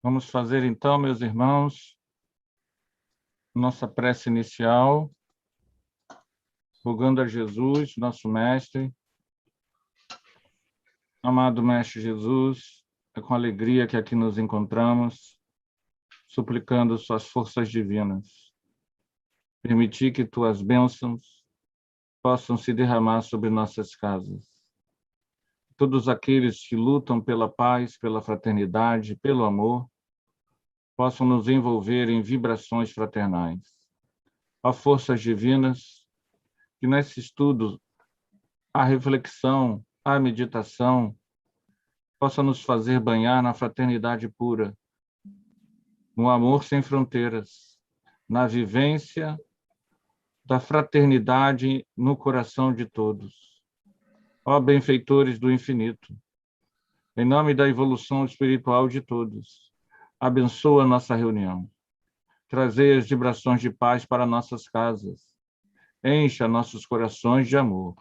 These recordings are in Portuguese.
Vamos fazer então, meus irmãos, nossa prece inicial, rogando a Jesus, nosso Mestre. Amado Mestre Jesus, é com alegria que aqui nos encontramos, suplicando suas forças divinas. Permitir que tuas bênçãos possam se derramar sobre nossas casas. Todos aqueles que lutam pela paz, pela fraternidade, pelo amor, possam nos envolver em vibrações fraternais. Ó forças divinas, que nesse estudo, a reflexão, a meditação, possa nos fazer banhar na fraternidade pura, no amor sem fronteiras, na vivência da fraternidade no coração de todos. Ó benfeitores do infinito, em nome da evolução espiritual de todos, abençoa nossa reunião. Trazei as vibrações de paz para nossas casas. Encha nossos corações de amor.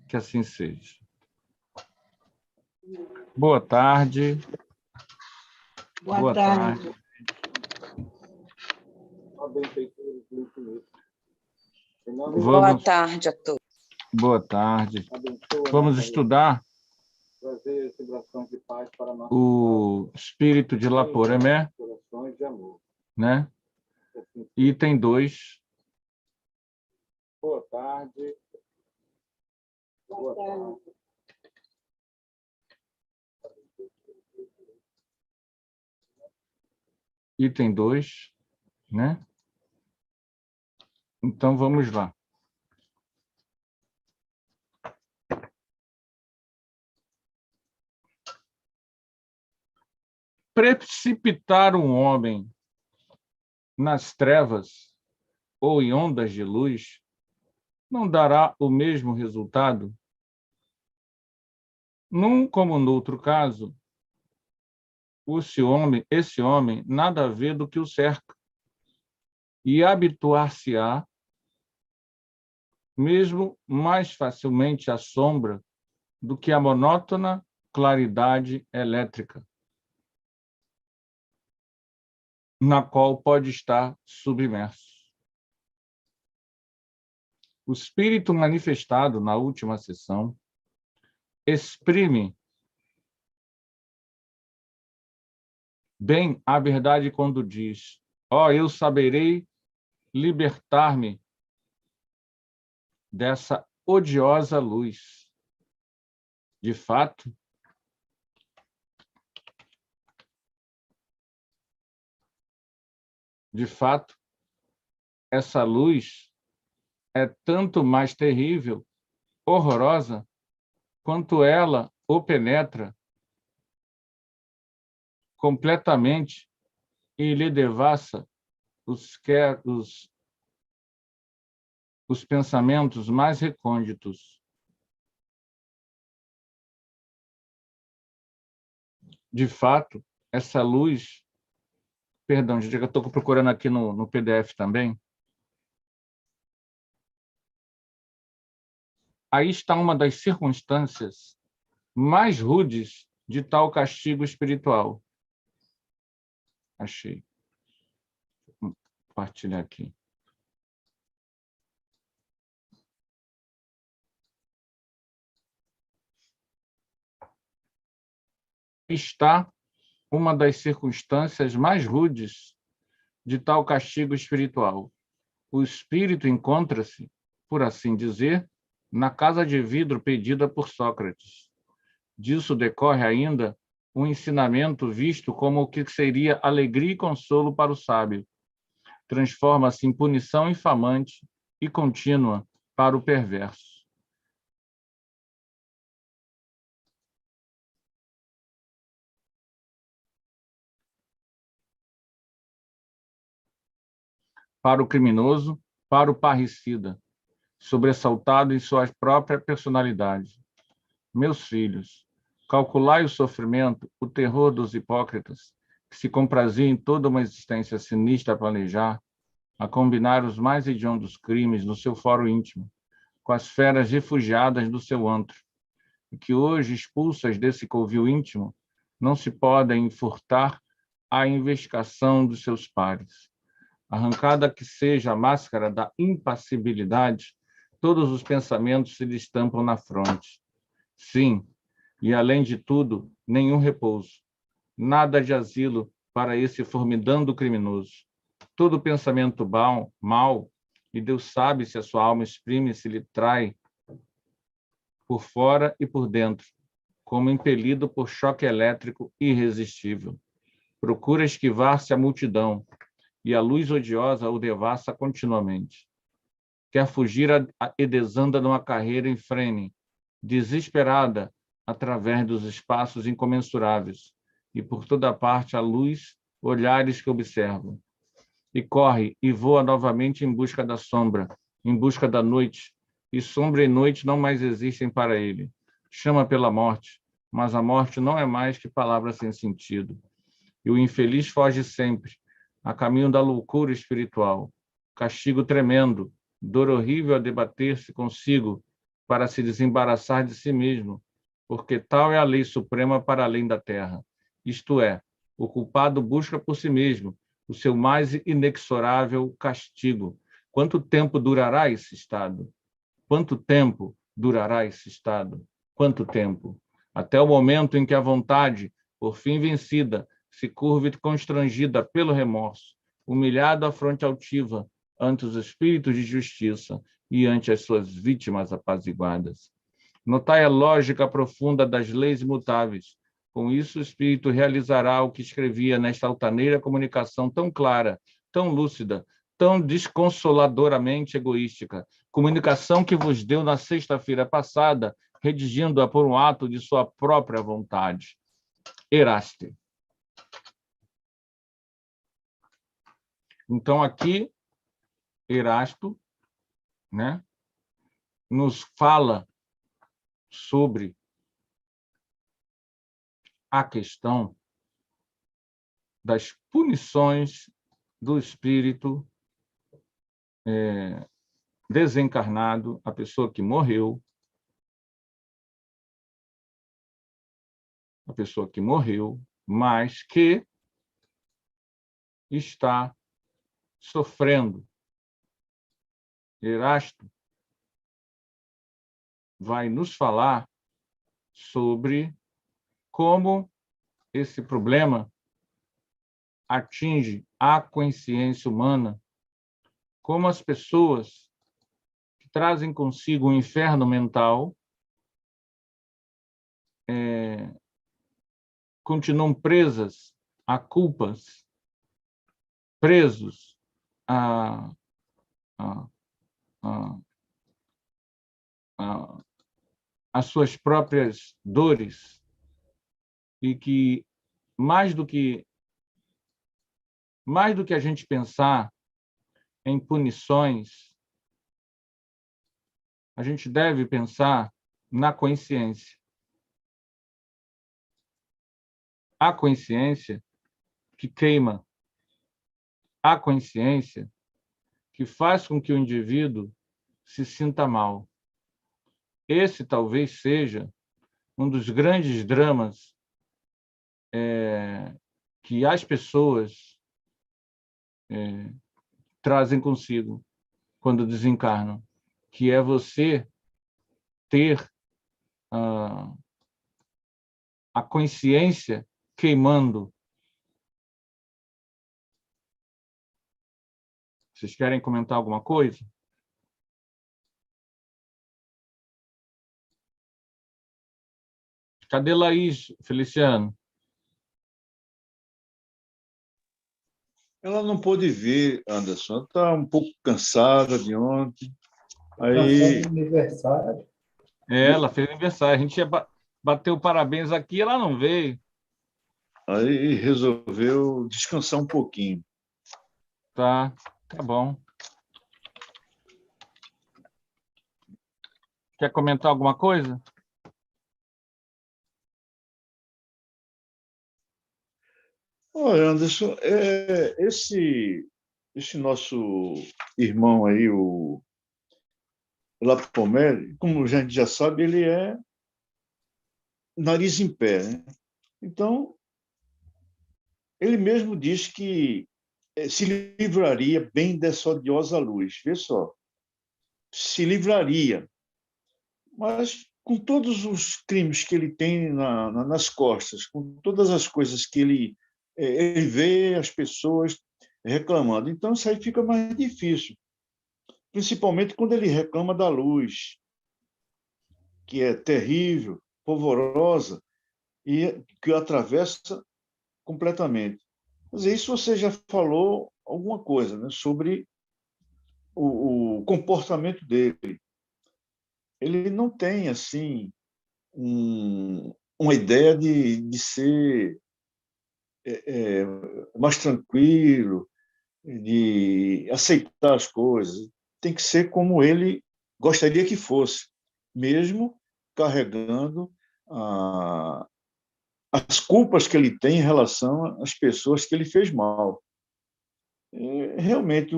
Que assim seja. Boa tarde. Boa tarde. Boa tarde a todos. Boa tarde. Vamos estudar o espírito de Laporemé, né? Item 2. Boa tarde. Boa tarde. Item 2, né? Então, vamos lá. Precipitar um homem nas trevas ou em ondas de luz não dará o mesmo resultado? Num como no outro caso, esse homem nada vê do que o cerca e habituar-se-á mesmo mais facilmente à sombra do que a monótona claridade elétrica, na qual pode estar submerso. O espírito manifestado na última sessão exprime bem a verdade quando diz: ó, eu saberei libertar-me dessa odiosa luz. De fato, essa luz é tanto mais terrível, horrorosa, quanto ela o penetra completamente e lhe devassa os pensamentos mais recônditos. De fato, essa luz... Perdão, gente, eu estou procurando aqui no PDF também. Aí está uma das circunstâncias mais rudes de tal castigo espiritual. Achei. Vou compartilhar aqui. Está uma das circunstâncias mais rudes de tal castigo espiritual. O espírito encontra-se, por assim dizer, na casa de vidro pedida por Sócrates. Disso decorre ainda um ensinamento visto como o que seria alegria e consolo para o sábio. Transforma-se em punição infamante e contínua para o perverso. Para o criminoso, para o parricida, sobressaltado em sua própria personalidade. Meus filhos, calculai o sofrimento, o terror dos hipócritas, que se compraziam em toda uma existência sinistra a planejar, a combinar os mais hediondos crimes no seu fórum íntimo, com as feras refugiadas do seu antro, e que hoje, expulsas desse covil íntimo, não se podem furtar à investigação dos seus pares. Arrancada que seja a máscara da impassibilidade, todos os pensamentos se lhe estampam na fronte. Sim, e além de tudo, nenhum repouso. Nada de asilo para esse formidando criminoso. Todo pensamento mau, e Deus sabe se a sua alma exprime, se lhe trai por fora e por dentro, como impelido por choque elétrico irresistível. Procura esquivar-se à multidão, e a luz odiosa o devassa continuamente. Quer fugir e desanda numa carreira em frene, desesperada, através dos espaços incomensuráveis, e por toda parte a luz, olhares que observam. E corre e voa novamente em busca da sombra, em busca da noite, e sombra e noite não mais existem para ele. Chama pela morte, mas a morte não é mais que palavra sem sentido. E o infeliz foge sempre, a caminho da loucura espiritual. Castigo tremendo, dor horrível a debater-se consigo para se desembaraçar de si mesmo, porque tal é a lei suprema para além da terra. Isto é, o culpado busca por si mesmo o seu mais inexorável castigo. Quanto tempo durará esse estado? Quanto tempo durará esse estado? Quanto tempo? Até o momento em que a vontade, por fim vencida, se curve constrangida pelo remorso, humilhado à fronte altiva ante os espíritos de justiça e ante as suas vítimas apaziguadas. Notai a lógica profunda das leis imutáveis. Com isso, o espírito realizará o que escrevia nesta altaneira comunicação tão clara, tão lúcida, tão desconsoladoramente egoística, comunicação que vos deu na sexta-feira passada, redigindo-a por um ato de sua própria vontade. Eraste. Então, aqui, Erasto, né, nos fala sobre a questão das punições do espírito desencarnado, a pessoa que morreu, mas que está sofrendo. Erasto vai nos falar sobre como esse problema atinge a consciência humana, como as pessoas que trazem consigo um inferno mental continuam presas a culpas, presos a as suas próprias dores, e que mais do que a gente pensar em punições, a gente deve pensar na consciência. A consciência que queima, a consciência que faz com que o indivíduo se sinta mal. Esse talvez seja um dos grandes dramas que as pessoas trazem consigo quando desencarnam, que é você ter a consciência queimando. Vocês querem comentar alguma coisa? Cadê Laís, Feliciano? Ela não pôde vir, Anderson. Ela está um pouco cansada de ontem. Aí... aniversário. Ela fez aniversário. A gente ia bater o parabéns aqui, ela não veio. Aí resolveu descansar um pouquinho. Tá bom. Quer comentar alguma coisa? Olha, Anderson, esse nosso irmão aí, o Lapomé, como a gente já sabe, ele é nariz em pé, né? Então, ele mesmo diz que se livraria bem dessa odiosa luz. Vê só, se livraria, mas com todos os crimes que ele tem nas costas, com todas as coisas que ele vê as pessoas reclamando. Então, isso aí fica mais difícil, principalmente quando ele reclama da luz, que é terrível, polvorosa, e que o atravessa completamente. Mas isso você já falou alguma coisa, né, sobre o comportamento dele. Ele não tem assim uma ideia de ser mais tranquilo, de aceitar as coisas. Tem que ser como ele gostaria que fosse, mesmo carregando as culpas que ele tem em relação às pessoas que ele fez mal. Realmente,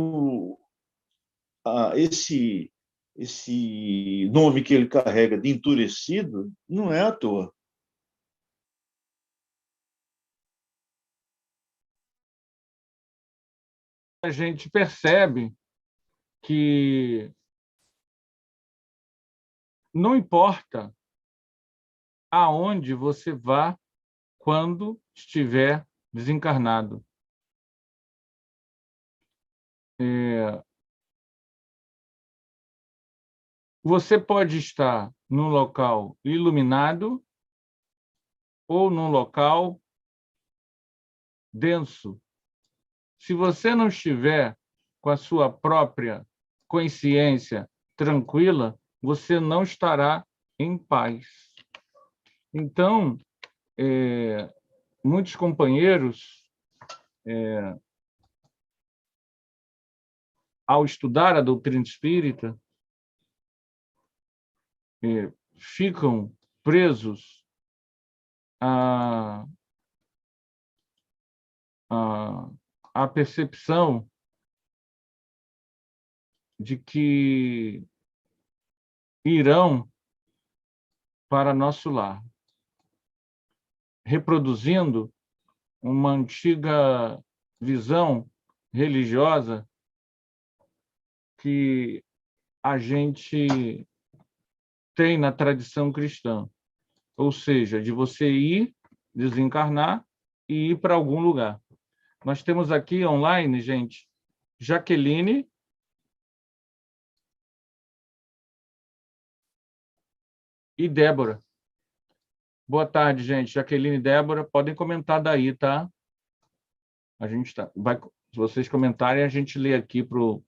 esse nome que ele carrega de endurecido não é à toa. A gente percebe que não importa aonde você vá quando estiver desencarnado. Você pode estar num local iluminado ou num local denso. Se você não estiver com a sua própria consciência tranquila, você não estará em paz. Então, muitos companheiros, ao estudar a doutrina espírita, ficam presos à percepção de que irão para nosso lar, reproduzindo uma antiga visão religiosa que a gente tem na tradição cristã, ou seja, de você ir, desencarnar e ir para algum lugar. Nós temos aqui online, gente, Jaqueline e Débora. Boa tarde, gente. Jaqueline e Débora, podem comentar daí, tá? A gente se vocês comentarem, a gente lê aqui para os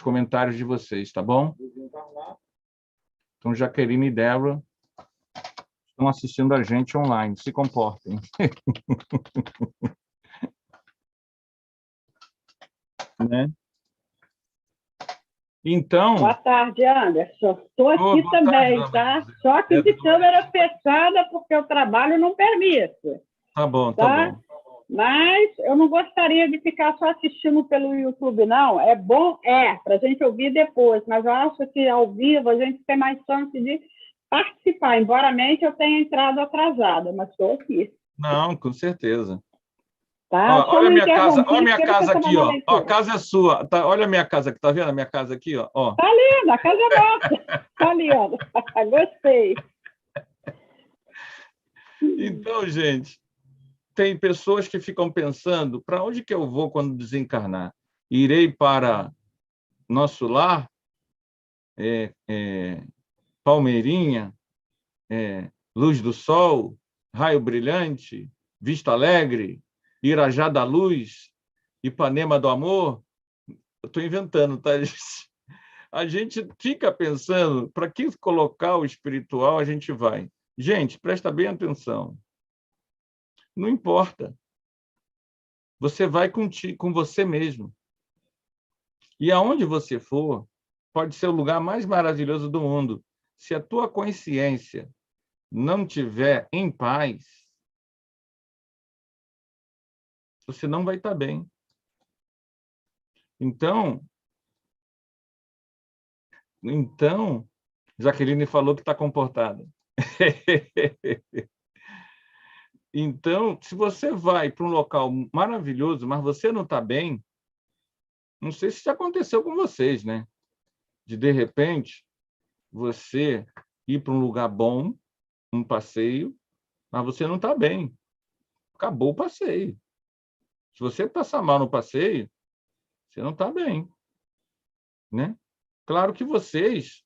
comentários de vocês, tá bom? Então, Jaqueline e Débora estão assistindo a gente online. Se comportem. Né? Então... Boa tarde, Anderson. Estou aqui também, tá? Só que de câmera fechada, porque o trabalho não permite. Tá bom, tá bom. Mas eu não gostaria de ficar só assistindo pelo YouTube, não. É bom, para a gente ouvir depois, mas eu acho que ao vivo a gente tem mais chance de participar, embora eu tenha entrado atrasada, mas estou aqui. Não, com certeza. Tá? Olha a minha casa aqui, ó. Ó, a casa é sua. Tá, olha a minha casa aqui, tá vendo a minha casa aqui, ó? Tá linda, a casa é nossa. Tá linda. Gostei. Então, gente, tem pessoas que ficam pensando, para onde que eu vou quando desencarnar? Irei para nosso lar, Palmeirinha, Luz do Sol, Raio Brilhante, Vista Alegre, Irajá da Luz, Ipanema do Amor. Eu estou inventando, tá? A gente fica pensando para que colocar o espiritual a gente vai. Gente, presta bem atenção. Não importa. Você vai com você mesmo. E aonde você for, pode ser o lugar mais maravilhoso do mundo. Se a tua consciência não estiver em paz, você não vai estar bem. Então, Jaqueline falou que está comportada. Então, se você vai para um local maravilhoso, mas você não está bem, não sei se isso aconteceu com vocês, né? De repente, você ir para um lugar bom, um passeio, mas você não está bem. Acabou o passeio. Se você passar mal no passeio, você não está bem, né? Claro que vocês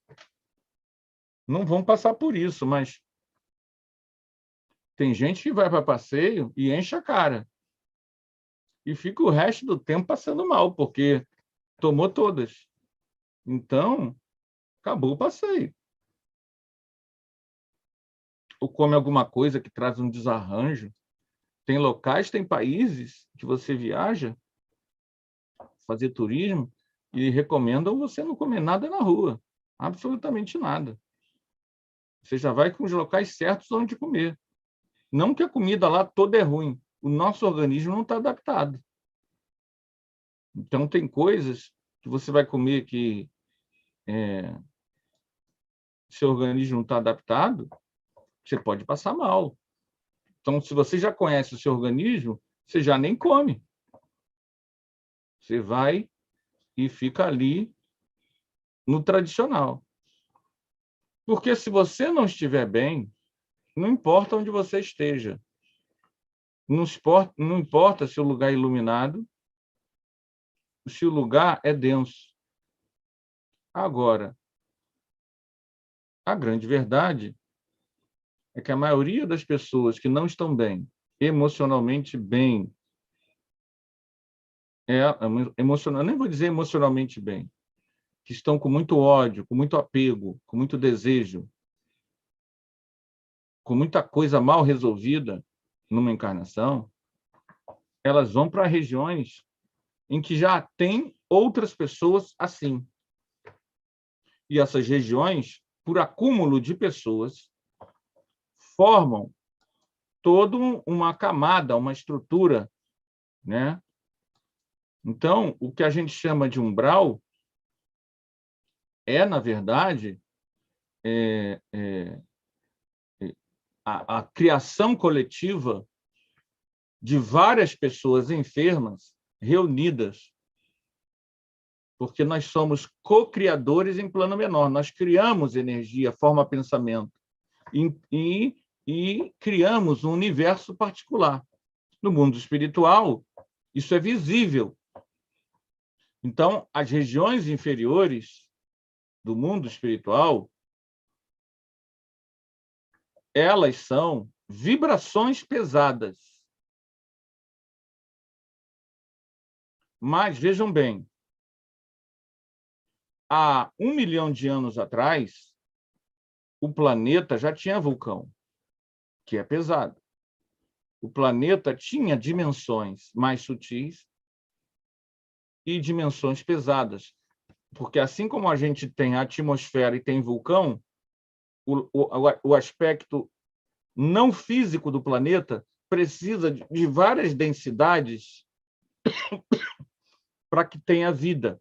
não vão passar por isso, mas tem gente que vai para passeio e enche a cara. E fica o resto do tempo passando mal, porque tomou todas. Então, acabou o passeio. Ou come alguma coisa que traz um desarranjo. Tem locais, tem países que você viaja, fazer turismo, e recomendam você não comer nada na rua. Absolutamente nada. Você já vai com os locais certos onde comer. Não que a comida lá toda é ruim. O nosso organismo não está adaptado. Então, tem coisas que você vai comer que seu organismo não está adaptado, você pode passar mal. Então, se você já conhece o seu organismo, você já nem come. Você vai e fica ali no tradicional. Porque se você não estiver bem, não importa onde você esteja. Não importa se o lugar é iluminado, se o lugar é denso. Agora, a grande verdade é que a maioria das pessoas que não estão bem, emocionalmente bem, nem vou dizer emocionalmente bem, que estão com muito ódio, com muito apego, com muito desejo, com muita coisa mal resolvida numa encarnação, elas vão para regiões em que já tem outras pessoas assim. E essas regiões, por acúmulo de pessoas, formam toda uma camada, uma estrutura, né? Então, o que a gente chama de umbral na verdade, a criação coletiva de várias pessoas enfermas reunidas, porque nós somos co-criadores em plano menor. Nós criamos energia, forma pensamento, e criamos um universo particular. No mundo espiritual, isso é visível. Então, as regiões inferiores do mundo espiritual, elas são vibrações pesadas. Mas, vejam bem, há 1 milhão de anos atrás, o planeta já tinha vulcão, que é pesado. O planeta tinha dimensões mais sutis e dimensões pesadas, porque assim como a gente tem a atmosfera e tem vulcão, o aspecto não físico do planeta precisa de várias densidades para que tenha vida.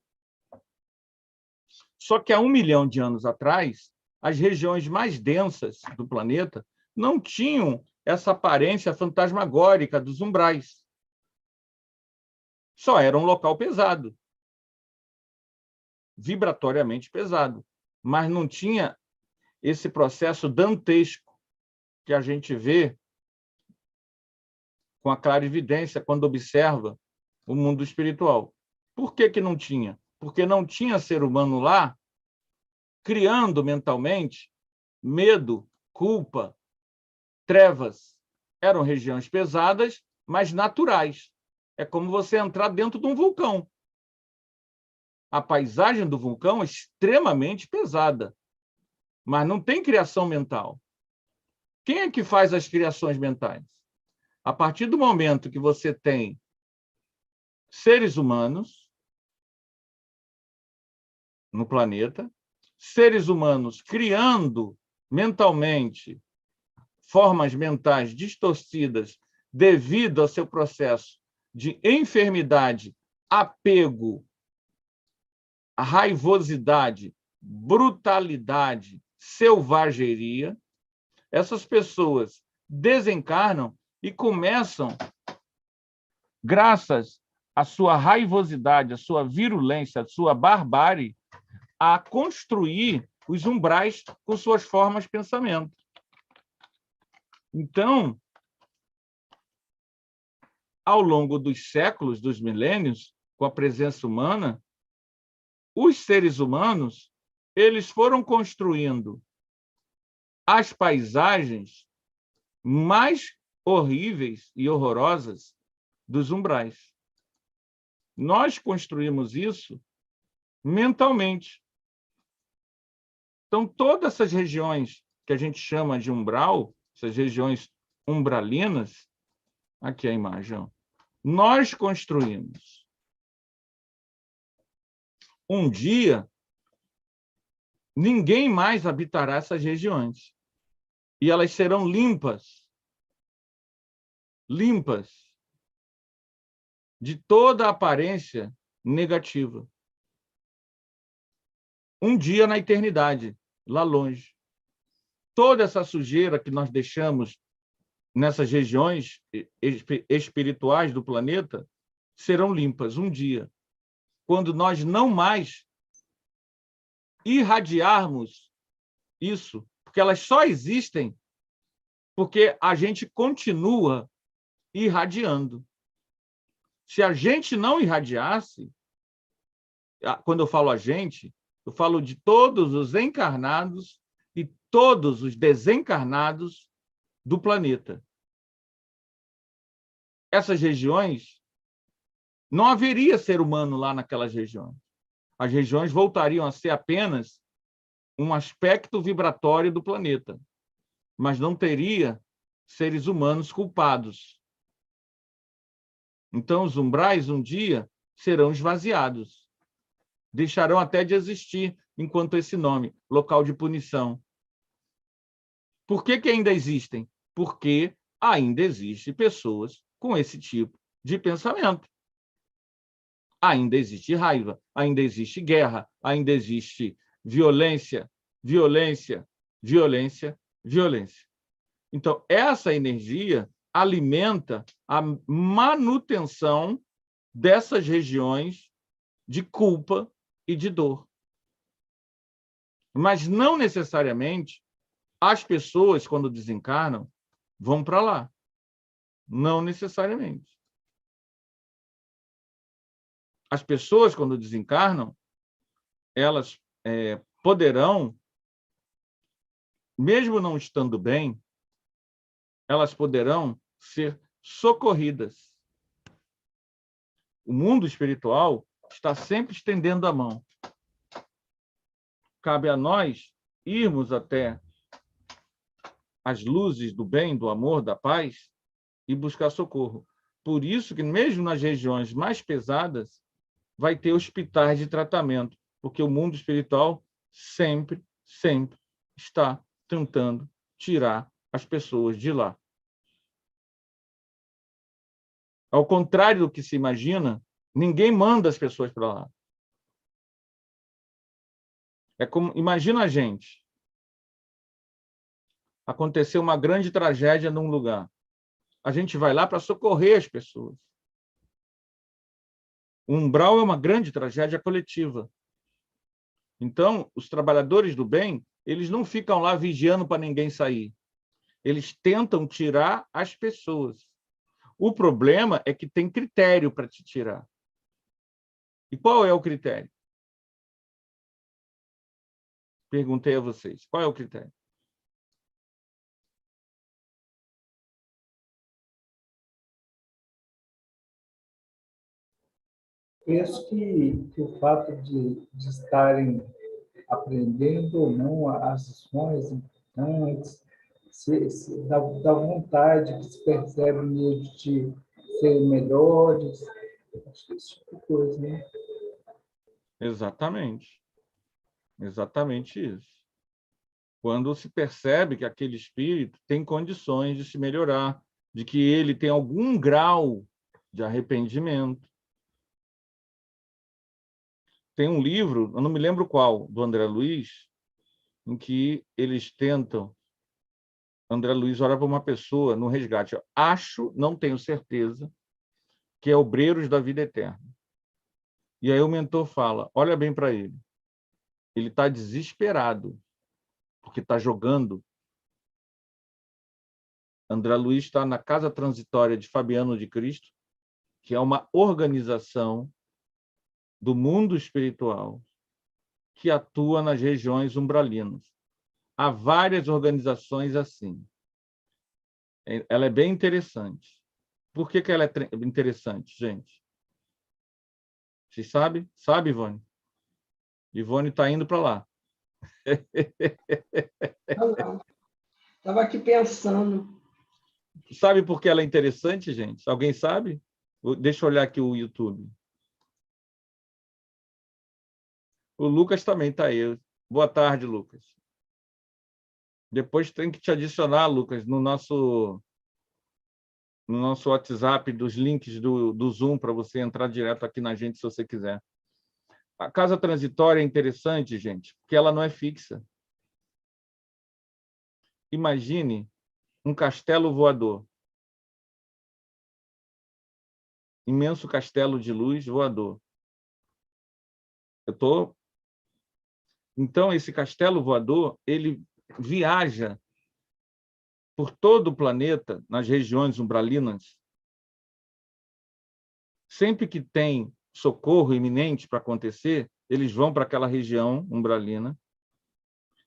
Só que há 1 milhão de anos atrás, as regiões mais densas do planeta não tinham essa aparência fantasmagórica dos umbrais. Só era um local pesado, vibratoriamente pesado, mas não tinha esse processo dantesco que a gente vê com a clarividência quando observa o mundo espiritual. Por que não tinha? Porque não tinha ser humano lá criando mentalmente medo, culpa, trevas. Eram regiões pesadas, mas naturais. É como você entrar dentro de um vulcão. A paisagem do vulcão é extremamente pesada, mas não tem criação mental. Quem é que faz as criações mentais? A partir do momento que você tem seres humanos no planeta, seres humanos criando mentalmente formas mentais distorcidas devido ao seu processo de enfermidade, apego, raivosidade, brutalidade, selvageria, essas pessoas desencarnam e começam, graças à sua raivosidade, à sua virulência, à sua barbárie, a construir os umbrais com suas formas de pensamento. Então, ao longo dos séculos, dos milênios, com a presença humana, os seres humanos, eles foram construindo as paisagens mais horríveis e horrorosas dos umbrais. Nós construímos isso mentalmente. Então, todas essas regiões que a gente chama de umbral, essas regiões umbralinas, aqui a imagem, ó, nós construímos. Um dia, ninguém mais habitará essas regiões. E elas serão limpas. Limpas de toda a aparência negativa. Um dia na eternidade, lá longe. Toda essa sujeira que nós deixamos nessas regiões espirituais do planeta serão limpas um dia, quando nós não mais irradiarmos isso, porque elas só existem porque a gente continua irradiando. Se a gente não irradiasse, quando eu falo a gente, eu falo de todos os encarnados e todos os desencarnados do planeta. Essas regiões, não haveria ser humano lá naquelas regiões. As regiões voltariam a ser apenas um aspecto vibratório do planeta, mas não teria seres humanos culpados. Então, os umbrais, um dia, serão esvaziados. Deixarão até de existir enquanto esse nome, local de punição. Por que ainda existem? Porque ainda existem pessoas com esse tipo de pensamento. Ainda existe raiva, ainda existe guerra, ainda existe violência, violência, violência, violência. Então, essa energia alimenta a manutenção dessas regiões de culpa e de dor. Mas não necessariamente as pessoas, quando desencarnam, vão para lá. Não necessariamente. As pessoas, quando desencarnam, elas poderão, mesmo não estando bem, elas poderão ser socorridas. O mundo espiritual está sempre estendendo a mão. Cabe a nós irmos até as luzes do bem, do amor, da paz e buscar socorro. Por isso que, mesmo nas regiões mais pesadas, vai ter hospitais de tratamento, porque o mundo espiritual sempre, sempre está tentando tirar as pessoas de lá. Ao contrário do que se imagina, ninguém manda as pessoas para lá. É como, imagina a gente. Aconteceu uma grande tragédia num lugar. A gente vai lá para socorrer as pessoas. O umbral é uma grande tragédia coletiva. Então, os trabalhadores do bem, eles não ficam lá vigiando para ninguém sair. Eles tentam tirar as pessoas. O problema é que tem critério para te tirar. E qual é o critério? Perguntei a vocês. Qual é o critério? Penso que o fato de estarem aprendendo ou não as lições importantes, da vontade que se percebe neles de serem melhores, acho que esse tipo de coisa, né? Exatamente. Exatamente isso. Quando se percebe que aquele espírito tem condições de se melhorar, de que ele tem algum grau de arrependimento. Tem um livro, eu não me lembro qual, do André Luiz, em que eles tentam André Luiz ora para uma pessoa no resgate. Acho, não tenho certeza, que é Obreiros da Vida Eterna. E aí o mentor fala, olha bem para ele. Ele está desesperado, porque está jogando. André Luiz está na Casa Transitória de Fabiano de Cristo, que é uma organização do mundo espiritual que atua nas regiões umbralinas. Há várias organizações assim. Ela é bem interessante. Por que ela é interessante, gente? Vocês sabem? Sabe, Ivone? Ivone está indo para lá. Estava aqui pensando. Sabe por que ela é interessante, gente? Alguém sabe? Deixa eu olhar aqui o YouTube. O Lucas também está aí. Boa tarde, Lucas. Depois tem que te adicionar, Lucas, no nosso WhatsApp, dos links do Zoom, para você entrar direto aqui na gente, se você quiser. A casa transitória é interessante, gente, porque ela não é fixa. Imagine um castelo voador. Imenso castelo de luz voador. Então, esse castelo voador, ele viaja por todo o planeta, nas regiões umbralinas. Sempre que tem socorro iminente para acontecer, eles vão para aquela região umbralina.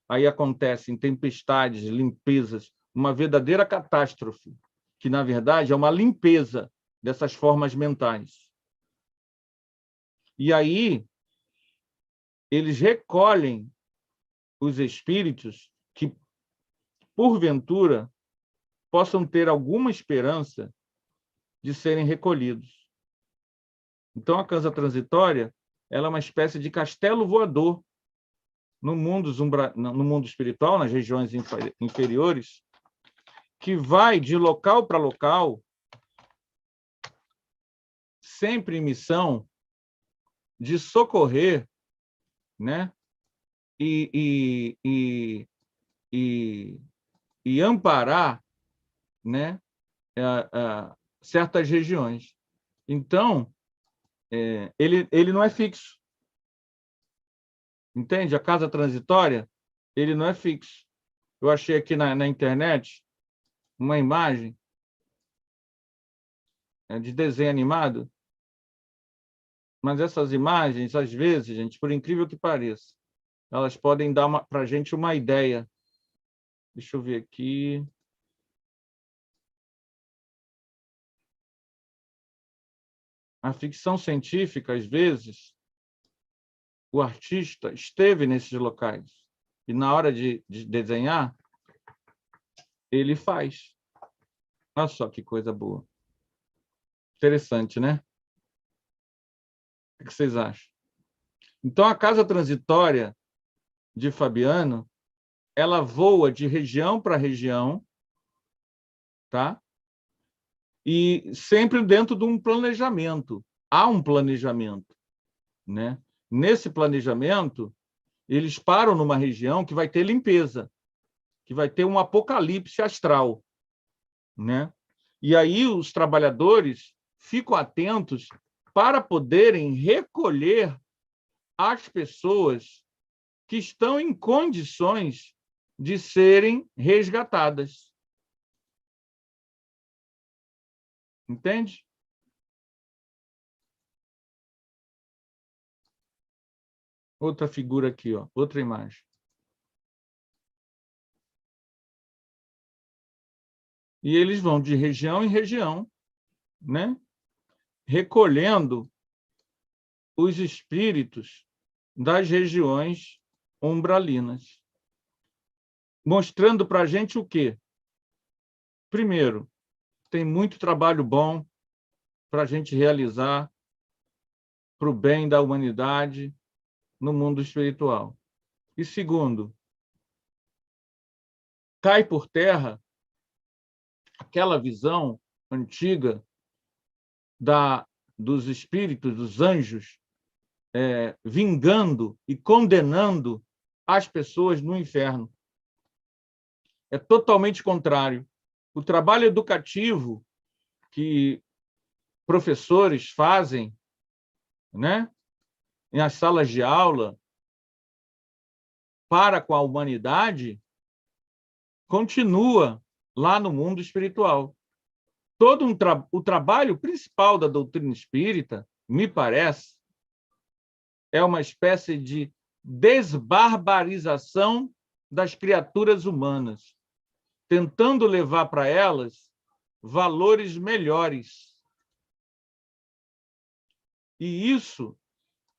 Aí acontecem tempestades, limpezas, uma verdadeira catástrofe, que, na verdade, é uma limpeza dessas formas mentais. E aí, eles recolhem os espíritos que, porventura, possam ter alguma esperança de serem recolhidos. Então, a casa transitória, ela é uma espécie de castelo voador no mundo espiritual, nas regiões inferiores, que vai de local para local, sempre em missão de socorrer, né? e amparar, né? Certas regiões. Então, ele não é fixo. Entende? A casa transitória, ele não é fixo. Eu achei aqui na internet uma imagem de desenho animado, mas essas imagens, às vezes, gente, por incrível que pareça, elas podem dar para a gente uma ideia. Deixa eu ver aqui. A ficção científica, às vezes, o artista esteve nesses locais e, na hora de desenhar, ele faz. Olha só que coisa boa. Interessante, né? O que vocês acham? Então, a casa transitória de Fabiano, ela voa de região para região, tá? E sempre dentro de um planejamento. Há um planejamento, né? Nesse planejamento, eles param numa região que vai ter limpeza, que vai ter um apocalipse astral, né? E aí os trabalhadores ficam atentos para poderem recolher as pessoas que estão em condições de serem resgatadas. Entende? Outra figura aqui, ó, outra imagem. E eles vão de região em região, né? Recolhendo os espíritos das regiões umbralinas. Mostrando para a gente o quê? Primeiro, tem muito trabalho bom para a gente realizar para o bem da humanidade no mundo espiritual. E segundo, cai por terra aquela visão antiga dos espíritos, dos anjos, vingando e condenando as pessoas no inferno. É totalmente contrário. O trabalho educativo que professores fazem, né, nas salas de aula para com a humanidade continua lá no mundo espiritual. O trabalho principal da doutrina espírita, me parece, é uma espécie de desbarbarização das criaturas humanas, tentando levar para elas valores melhores. E isso,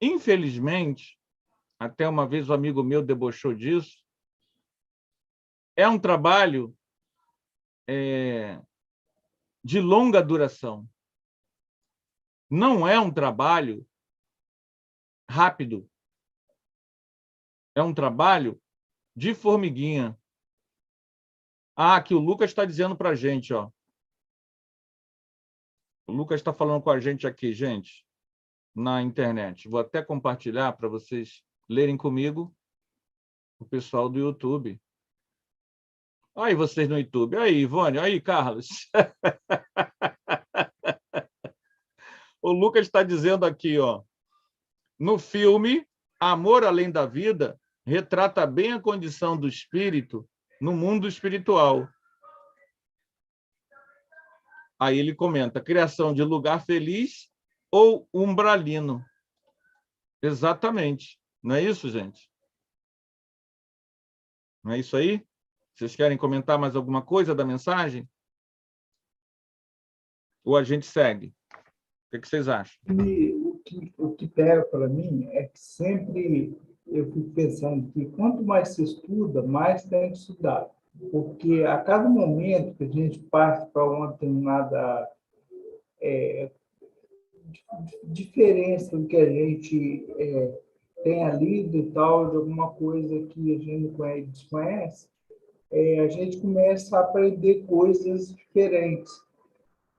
infelizmente, até uma vez um amigo meu debochou disso, é um trabalho de longa duração. Não é um trabalho rápido. É um trabalho de formiguinha. Ah, que o Lucas está dizendo para a gente, ó. O Lucas está falando com a gente aqui, gente, na internet. Vou até compartilhar para vocês lerem comigo, o pessoal do YouTube. Aí vocês no YouTube. Aí, Ivone. Aí, Carlos. O Lucas está dizendo aqui, ó. No filme Amor Além da Vida, retrata bem a condição do espírito no mundo espiritual. Aí ele comenta, criação de lugar feliz ou umbralino. Exatamente. Não é isso, gente? Não é isso aí? Vocês querem comentar mais alguma coisa da mensagem? Ou a gente segue? O que vocês acham? O que pega para mim é que sempre eu fico pensando que quanto mais se estuda, mais tem que estudar. Porque a cada momento que a gente parte para uma determinada diferença do que a gente tenha lido e tal, de alguma coisa que a gente desconhece, a gente começa a aprender coisas diferentes.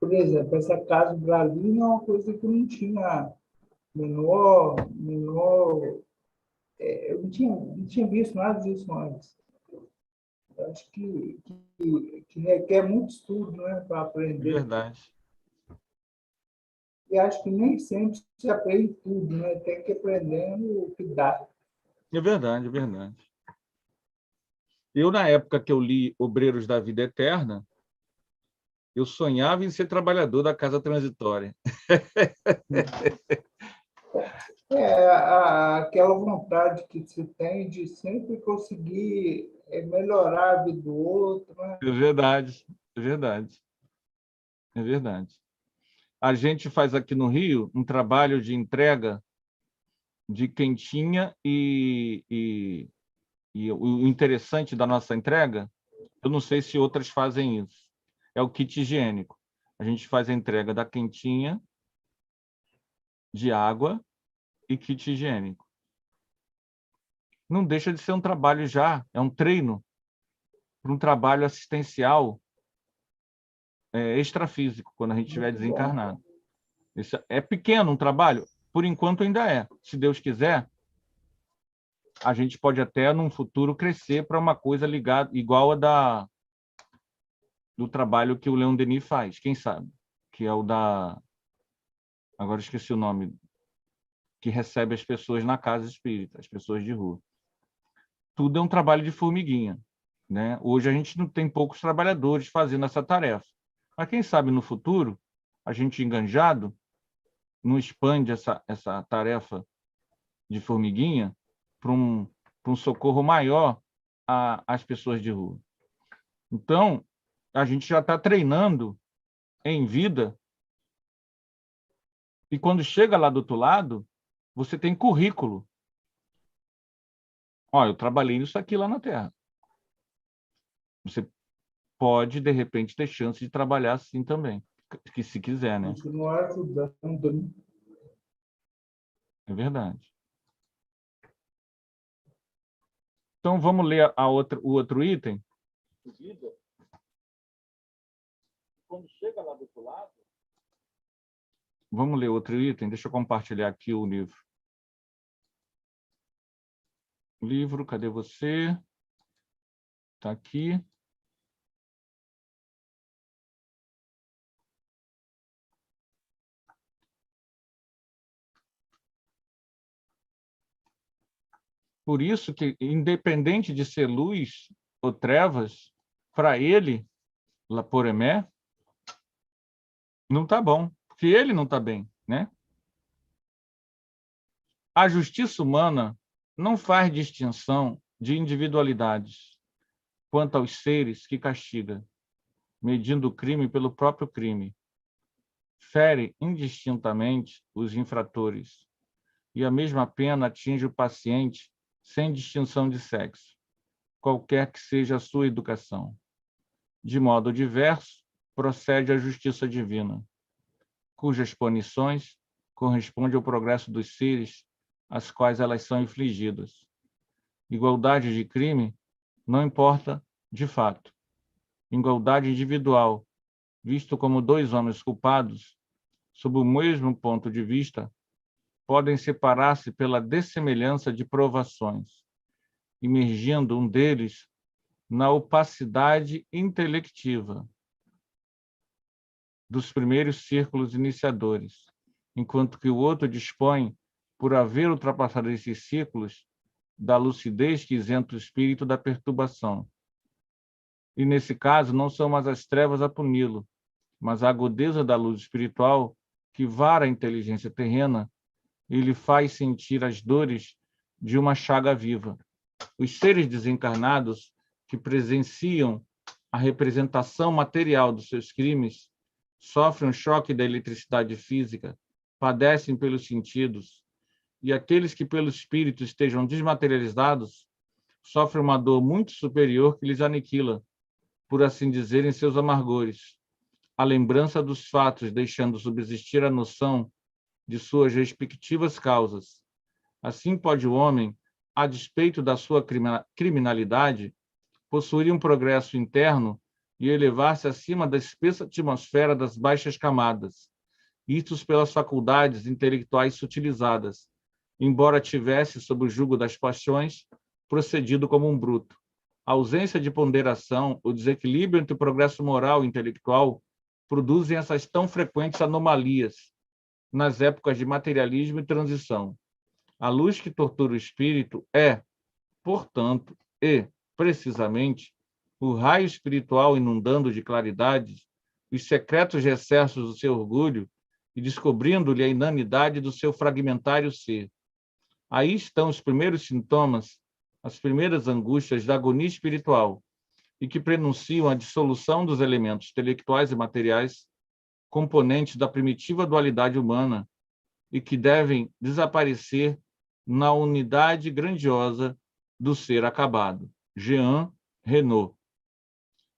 Por exemplo, essa casa do Brasil é uma coisa que eu não tinha eu não tinha visto nada disso antes. Eu acho que requer muito estudo, né, para aprender. Verdade. E acho que nem sempre se aprende tudo, né? Tem que ir aprendendo o que dá. É verdade, é verdade. Eu, na época que eu li Obreiros da Vida Eterna, eu sonhava em ser trabalhador da casa transitória. Aquela vontade que se tem de sempre conseguir melhorar a vida do outro, né? É verdade, é verdade. É verdade. A gente faz aqui no Rio um trabalho de entrega de quentinha e o interessante da nossa entrega, eu não sei se outras fazem isso, é o kit higiênico. A gente faz a entrega da quentinha, de água e kit higiênico. Não deixa de ser um trabalho já, é um treino para um trabalho assistencial extrafísico, quando a gente estiver desencarnado. Isso é pequeno um trabalho, por enquanto ainda é. Se Deus quiser, a gente pode até, num futuro, crescer para uma coisa ligada, igual a do trabalho que o Leon Denis faz, quem sabe? Que é o da... Agora esqueci o nome. Que recebe as pessoas na casa espírita, as pessoas de rua. Tudo é um trabalho de formiguinha, né? Hoje a gente não tem poucos trabalhadores fazendo essa tarefa. Mas quem sabe no futuro, a gente enganjado, não expande essa tarefa de formiguinha para um socorro maior às pessoas de rua. Então, a gente já está treinando em vida e quando chega lá do outro lado, você tem currículo. Olha, eu trabalhei nisso aqui lá na Terra. Você pode, de repente, ter chance de trabalhar assim também, que se quiser, né? Continuar ajudando. É verdade. Então, vamos ler o outro item? Quando chega lá do outro lado... Vamos ler outro item? Deixa eu compartilhar aqui o livro. Livro, cadê você? Está aqui. Por isso que, independente de ser luz ou trevas, para ele, Laporemé, não está bom, porque ele não está bem, né? A justiça humana não faz distinção de individualidades quanto aos seres que castiga, medindo o crime pelo próprio crime. Fere indistintamente os infratores, e a mesma pena atinge o paciente sem distinção de sexo, qualquer que seja a sua educação. De modo diverso, procede a justiça divina, cujas punições correspondem ao progresso dos seres às quais elas são infligidas. Igualdade de crime não importa de fato. Igualdade individual, visto como dois homens culpados, sob o mesmo ponto de vista, podem separar-se pela dessemelhança de provações, imergindo um deles na opacidade intelectiva dos primeiros círculos iniciadores, enquanto que o outro dispõe, por haver ultrapassado esses círculos, da lucidez que isenta o espírito da perturbação. E, nesse caso, não são mais as trevas a puni-lo, mas a agudeza da luz espiritual que vara a inteligência terrena e lhe faz sentir as dores de uma chaga viva. Os seres desencarnados que presenciam a representação material dos seus crimes sofrem um choque da eletricidade física, padecem pelos sentidos, e aqueles que pelo espírito estejam desmaterializados sofrem uma dor muito superior que lhes aniquila, por assim dizer, em seus amargores, a lembrança dos fatos, deixando subsistir a noção de suas respectivas causas. Assim pode o homem, a despeito da sua criminalidade, possuir um progresso interno e elevar-se acima da espessa atmosfera das baixas camadas, isto pelas faculdades intelectuais sutilizadas, embora tivesse, sob o jugo das paixões, procedido como um bruto. A ausência de ponderação, o desequilíbrio entre o progresso moral e intelectual produzem essas tão frequentes anomalias nas épocas de materialismo e transição. A luz que tortura o espírito é, portanto, precisamente, o raio espiritual inundando de claridade os secretos recessos do seu orgulho e descobrindo-lhe a inanidade do seu fragmentário ser. Aí estão os primeiros sintomas, as primeiras angústias da agonia espiritual, e que prenunciam a dissolução dos elementos intelectuais e materiais, componentes da primitiva dualidade humana, e que devem desaparecer na unidade grandiosa do ser acabado. Jean Renaud.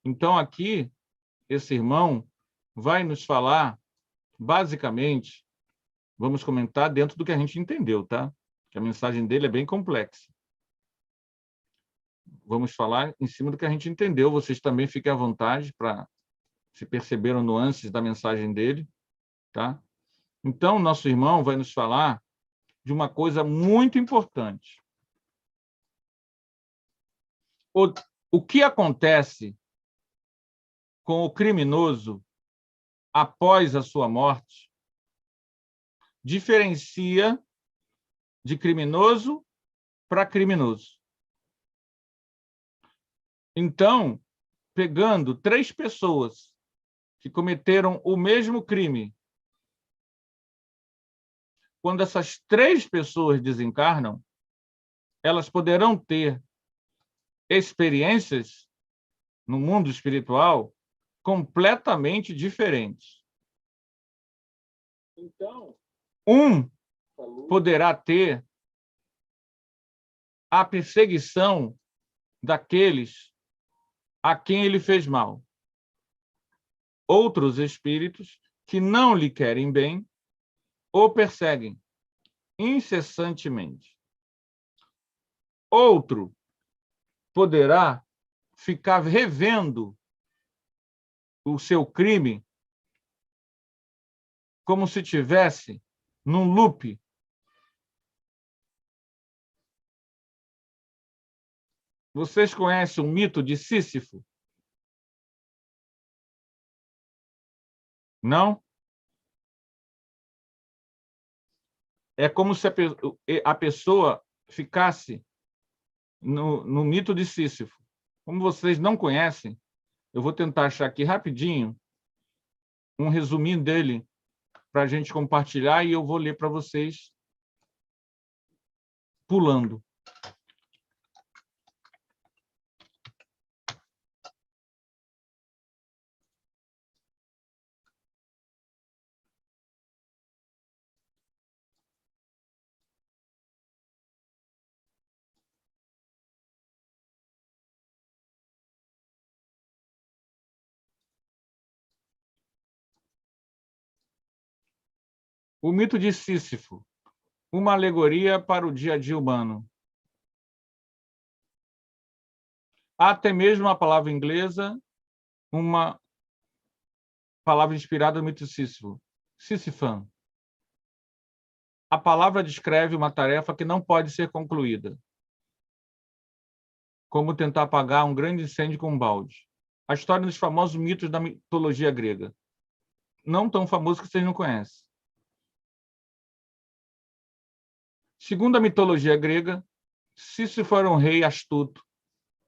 Então, aqui, esse irmão vai nos falar, basicamente, vamos comentar dentro do que a gente entendeu, tá? Que a mensagem dele é bem complexa. Vamos falar em cima do que a gente entendeu. Vocês também fiquem à vontade para, se perceberam nuances da mensagem dele, tá? Então, nosso irmão vai nos falar de uma coisa muito importante. O que acontece com o criminoso após a sua morte diferencia de criminoso para criminoso. Então, pegando 3 pessoas que cometeram o mesmo crime, quando essas 3 pessoas desencarnam, elas poderão ter experiências no mundo espiritual completamente diferentes. Então, um poderá ter a perseguição daqueles a quem ele fez mal. Outros espíritos que não lhe querem bem o perseguem incessantemente. Outro poderá ficar revendo o seu crime como se tivesse num loop. Vocês conhecem o mito de Sísifo? Não? É como se a pessoa ficasse no mito de Sísifo. Como vocês não conhecem, eu vou tentar achar aqui rapidinho um resuminho dele para a gente compartilhar e eu vou ler para vocês pulando. O mito de Sísifo, uma alegoria para o dia a dia humano. Há até mesmo a palavra inglesa, uma palavra inspirada no mito de Sísifo, Sísifan. A palavra descreve uma tarefa que não pode ser concluída, como tentar apagar um grande incêndio com um balde. A história dos famosos mitos da mitologia grega. Não tão famosos que vocês não conhecem. Segundo a mitologia grega, Sísifo era um rei astuto.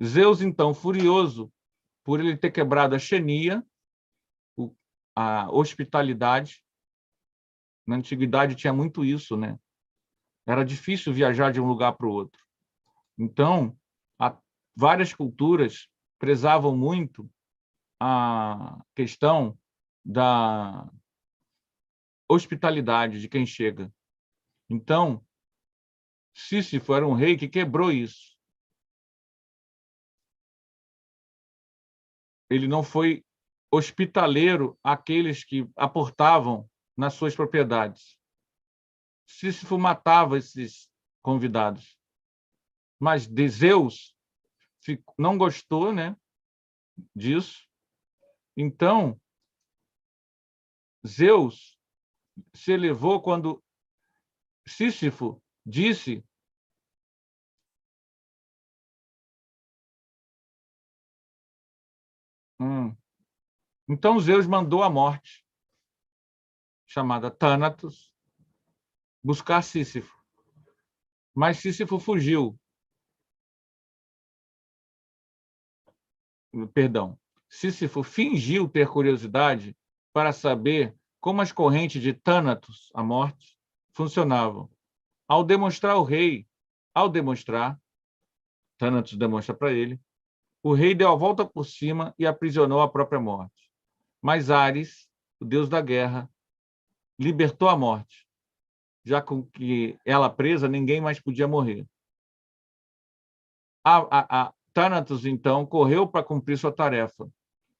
Zeus, então, furioso por ele ter quebrado a xenia, a hospitalidade. Na antiguidade tinha muito isso, né? Era difícil viajar de um lugar para o outro. Então, várias culturas prezavam muito a questão da hospitalidade de quem chega. Então, Sísifo era um rei que quebrou isso. Ele não foi hospitaleiro àqueles que aportavam nas suas propriedades. Sísifo matava esses convidados. Mas Zeus não gostou, né, disso. Então, Zeus se elevou quando Sísifo disse Então Zeus mandou a morte, chamada Thanatos, buscar Sísifo. Mas Sísifo fugiu. Perdão. Sísifo fingiu ter curiosidade para saber como as correntes de Thanatos, a morte, funcionavam. Ao demonstrar, Thanatos demonstra para ele, o rei deu a volta por cima e aprisionou a própria morte. Mas Ares, o deus da guerra, libertou a morte. Já com que ela presa, ninguém mais podia morrer. Thanatos, então, correu para cumprir sua tarefa,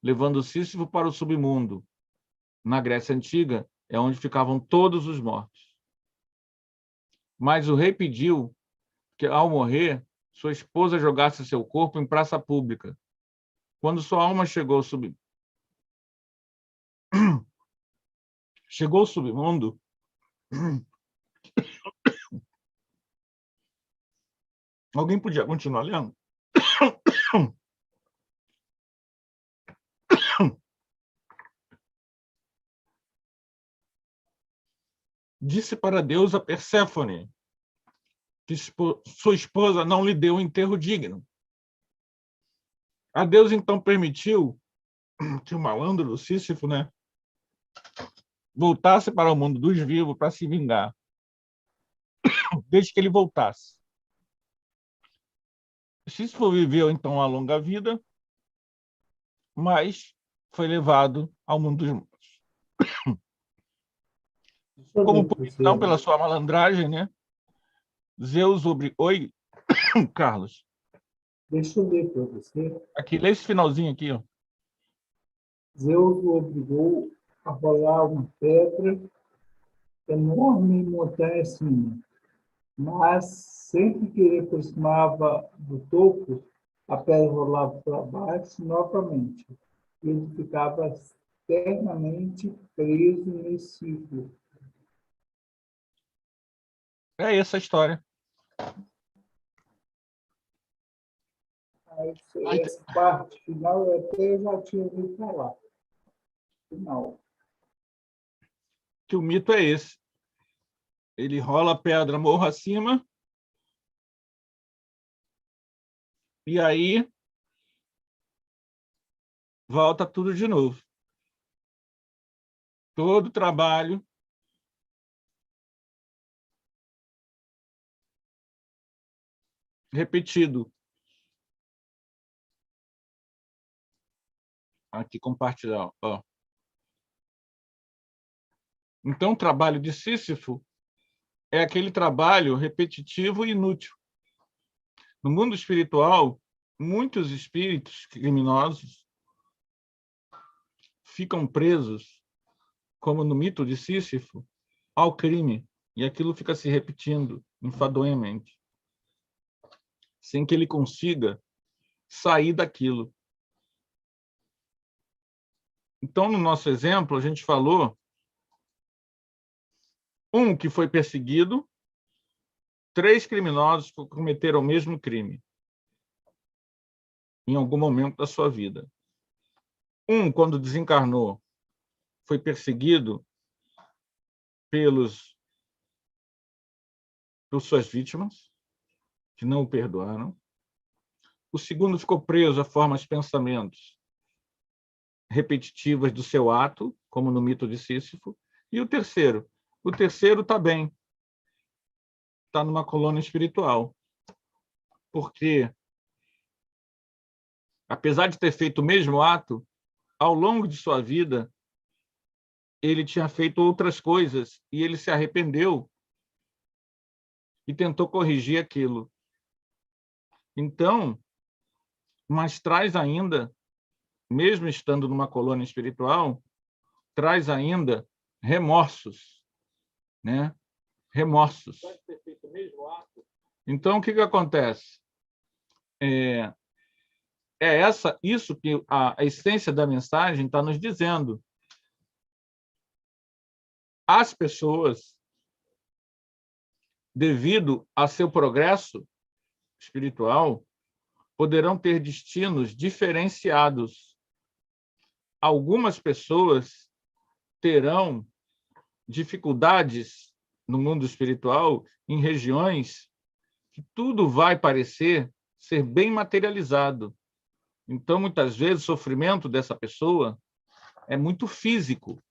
levando Sísifo para o submundo. Na Grécia Antiga, é onde ficavam todos os mortos. Mas o rei pediu que, ao morrer, sua esposa jogasse seu corpo em praça pública. Quando sua alma chegou ao submundo, alguém podia continuar lendo? Disse para a deusa Perséfone que sua esposa não lhe deu um enterro digno. A deusa, então, permitiu que o malandro do Sísifo, né, voltasse para o mundo dos vivos para se vingar. Desde que ele voltasse. Sísifo viveu, então, uma longa vida, mas foi levado ao mundo dos mortos. Como punição pela sua malandragem, né? Zeus obrigou... Oi, Carlos. Deixa eu ler para você. Aqui, lê esse finalzinho aqui, ó. Zeus o obrigou a rolar uma pedra enorme em montanha acima, mas sempre que ele aproximava do topo, a pedra rolava para baixo novamente. Ele ficava eternamente preso nesse ciclo. É essa a história. Essa parte final eu até já tinha ouvido falar. Final. Que o mito é esse. Ele rola a pedra morro acima E aí, volta tudo de novo. Todo trabalho repetido. Aqui, compartilhar. Ó. Então, o trabalho de Sísifo é aquele trabalho repetitivo e inútil. No mundo espiritual, muitos espíritos criminosos ficam presos, como no mito de Sísifo, ao crime, e aquilo fica se repetindo enfadonhamente, sem que ele consiga sair daquilo. Então, no nosso exemplo, a gente falou um que foi perseguido, 3 criminosos que cometeram o mesmo crime em algum momento da sua vida. Um, quando desencarnou, foi perseguido por suas vítimas, que não o perdoaram. O segundo ficou preso a formas de pensamentos repetitivas do seu ato, como no mito de Sísifo. E o terceiro está bem, está numa colônia espiritual. Porque, apesar de ter feito o mesmo ato, ao longo de sua vida, ele tinha feito outras coisas e ele se arrependeu e tentou corrigir aquilo. Então, mas traz ainda, mesmo estando numa colônia espiritual, traz ainda remorsos, né? Remorsos. Então, o que acontece? Isso que a essência da mensagem está nos dizendo. As pessoas, devido a seu progresso espiritual, poderão ter destinos diferenciados. Algumas pessoas terão dificuldades no mundo espiritual em regiões que tudo vai parecer ser bem materializado. Então, muitas vezes, o sofrimento dessa pessoa é muito físico,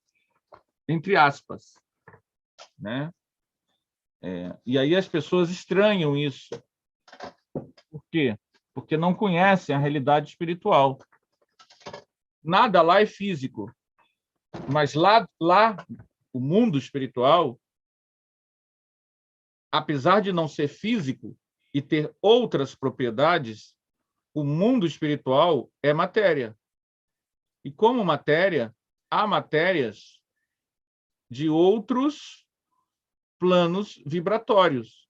entre aspas, né? E aí as pessoas estranham isso. Por quê? Porque não conhecem a realidade espiritual. Nada lá é físico, mas lá o mundo espiritual, apesar de não ser físico e ter outras propriedades, o mundo espiritual é matéria. E como matéria, há matérias de outros planos vibratórios,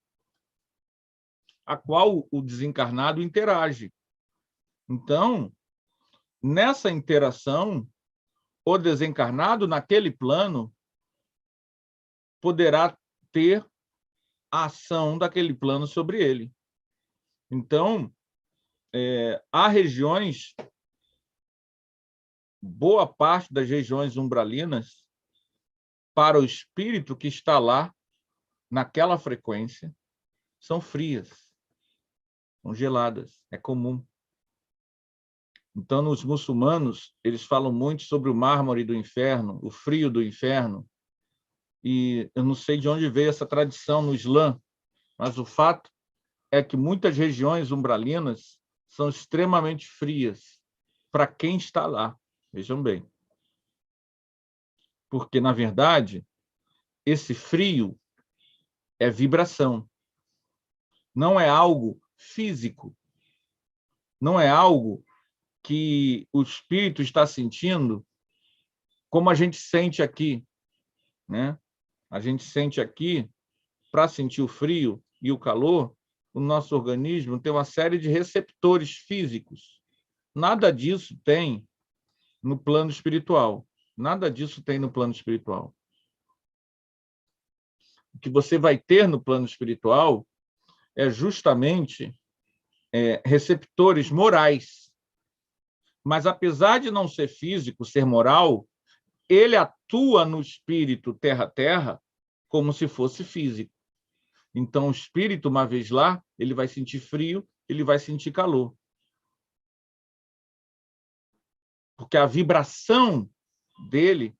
a qual o desencarnado interage. Então, nessa interação, o desencarnado, naquele plano, poderá ter a ação daquele plano sobre ele. Então, há regiões, boa parte das regiões umbralinas, para o espírito que está lá, naquela frequência, são frias, são geladas, é comum. Então, nos muçulmanos, eles falam muito sobre o mármore do inferno, o frio do inferno, e eu não sei de onde veio essa tradição no Islã, mas o fato é que muitas regiões umbralinas são extremamente frias para quem está lá, vejam bem. Porque, na verdade, esse frio é vibração, não é algo físico, não é algo que o espírito está sentindo como a gente sente aqui, né? A gente sente aqui, para sentir o frio e o calor, o nosso organismo tem uma série de receptores físicos. Nada disso tem no plano espiritual. Nada disso tem no plano espiritual. O que você vai ter no plano espiritual é justamente receptores morais. Mas, apesar de não ser físico, ser moral, ele atua no espírito terra-terra como se fosse físico. Então, o espírito, uma vez lá, ele vai sentir frio, ele vai sentir calor. porque a vibração dele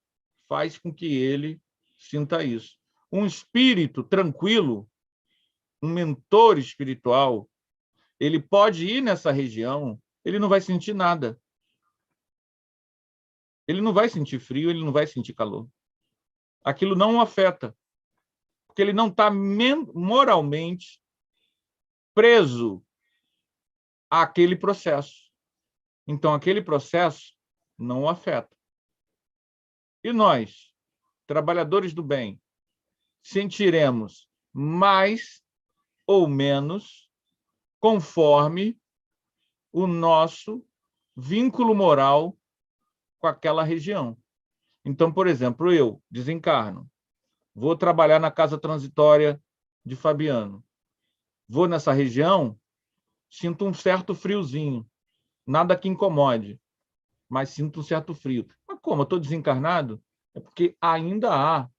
faz com que ele sinta isso. Um espírito tranquilo, um mentor espiritual, ele pode ir nessa região, ele não vai sentir nada. Ele não vai sentir frio, ele não vai sentir calor. Aquilo não o afeta, porque ele não está moralmente preso àquele processo. Então, aquele processo não o afeta. E nós, trabalhadores do bem, sentiremos mais ou menos conforme o nosso vínculo moral com aquela região. Então, por exemplo, eu desencarno, vou trabalhar na casa transitória de Fabiano. Vou nessa região, sinto um certo friozinho, nada que incomode, mas sinto um certo frio. Mas como eu estou desencarnado? É porque ainda há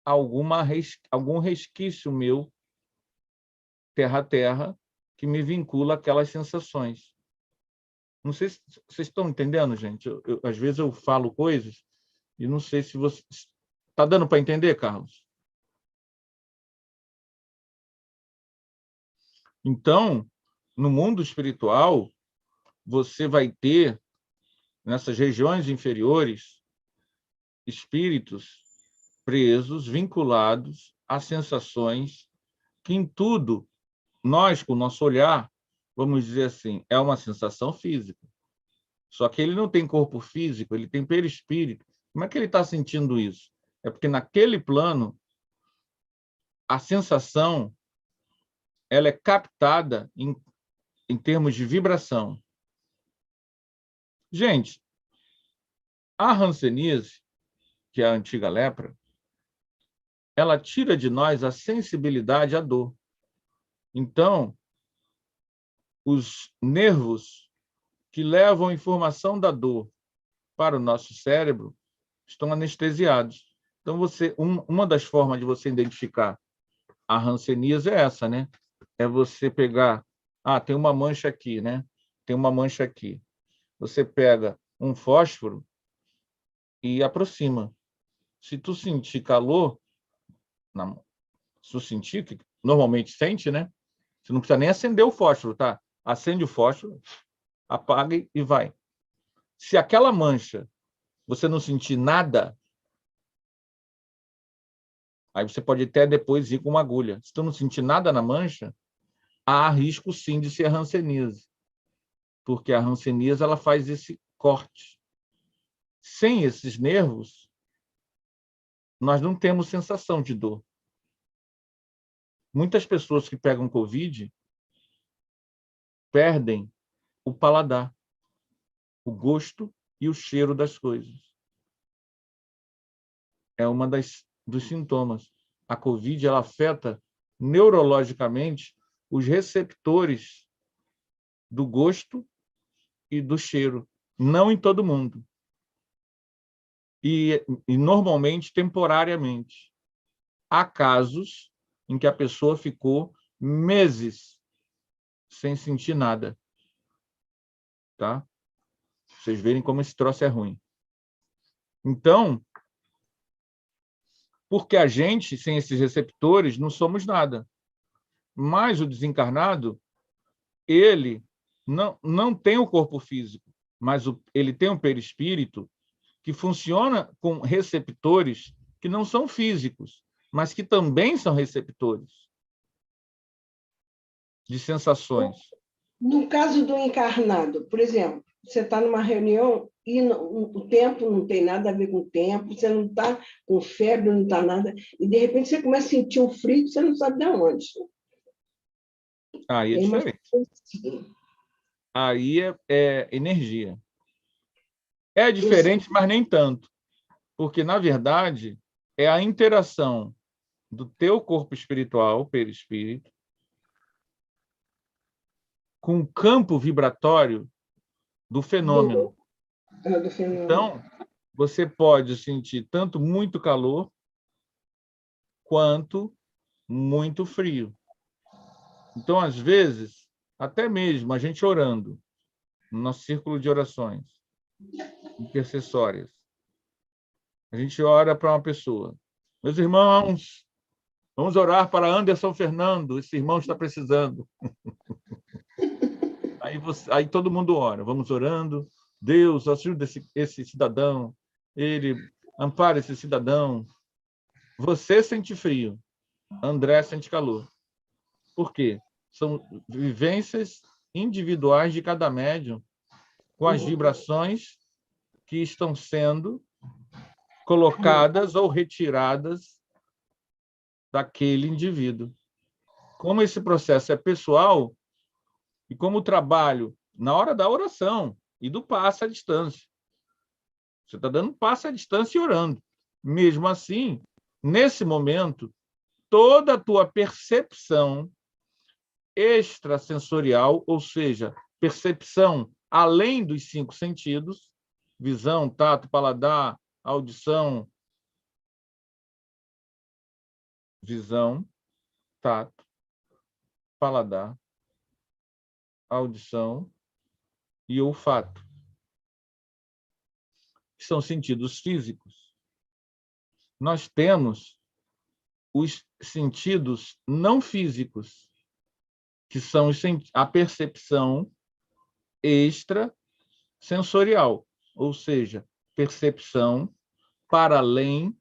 algum resquício meu, terra a terra, que me vincula àquelas sensações. Não sei se vocês estão entendendo, gente. Às vezes eu falo coisas e não sei se você... Está dando para entender, Carlos? Então, no mundo espiritual, você vai ter, nessas regiões inferiores, espíritos presos, vinculados a sensações que, em tudo, nós, com o nosso olhar, vamos dizer assim, é uma sensação física. Só que ele não tem corpo físico, ele tem perispírito. Como é que ele está sentindo isso? É porque, naquele plano, a sensação ela é captada em termos de vibração. Gente, a hanseníase, que é a antiga lepra, ela tira de nós a sensibilidade à dor. Então, os nervos que levam a informação da dor para o nosso cérebro estão anestesiados. Então, uma das formas de você identificar a hanseníase é essa, né? É você pegar... tem uma mancha aqui, né? Tem uma mancha aqui. Você pega um fósforo e aproxima. Se tu sentir calor, se tu sentir, que normalmente sente, né? Você não precisa nem acender o fósforo, tá? Acende o fósforo, apaga e vai. Se aquela mancha você não sentir nada, aí você pode até depois ir com uma agulha. Se tu não sentir nada na mancha, há risco sim de ser hanseníase, porque a hanseníase ela faz esse corte. Sem esses nervos, nós não temos sensação de dor. Muitas pessoas que pegam Covid perdem o paladar, o gosto e o cheiro das coisas. É uma dos sintomas. A Covid ela afeta neurologicamente os receptores do gosto e do cheiro, não em todo mundo. E normalmente, temporariamente. Há casos em que a pessoa ficou meses sem sentir nada. Tá? Vocês verem como esse troço é ruim. Então, porque a gente, sem esses receptores, não somos nada. Mas o desencarnado, ele não tem o corpo físico, mas ele tem um perispírito que funciona com receptores que não são físicos, mas que também são receptores de sensações. No caso do encarnado, por exemplo, você está numa reunião e o tempo não tem nada a ver com o tempo, você não está com febre, não está nada, e de repente você começa a sentir um frio que você não sabe de onde. Aí é diferente. Aí é energia. É diferente, mas nem tanto. Porque, na verdade, é a interação do teu corpo espiritual, perispírito, com o campo vibratório do fenômeno. Então, você pode sentir tanto muito calor quanto muito frio. Então, às vezes, até mesmo a gente orando, no nosso círculo de orações, intercessórias. A gente ora para uma pessoa. Meus irmãos, vamos orar para Anderson Fernando, esse irmão está precisando. Aí todo mundo ora, vamos orando. Deus, ajuda esse cidadão, ele ampara esse cidadão. Você sente frio, André sente calor. Por quê? São vivências individuais de cada médium, com as vibrações que estão sendo colocadas ou retiradas daquele indivíduo. Como esse processo é pessoal e como o trabalho na hora da oração e do passe à distância. Você está dando passe à distância e orando. Mesmo assim, nesse momento, toda a tua percepção extrasensorial, ou seja, percepção além dos 5 sentidos, visão, tato, paladar, audição, visão, tato, paladar, audição e olfato, que são sentidos físicos. Nós temos os sentidos não físicos, que são a percepção extrasensorial, ou seja, percepção para além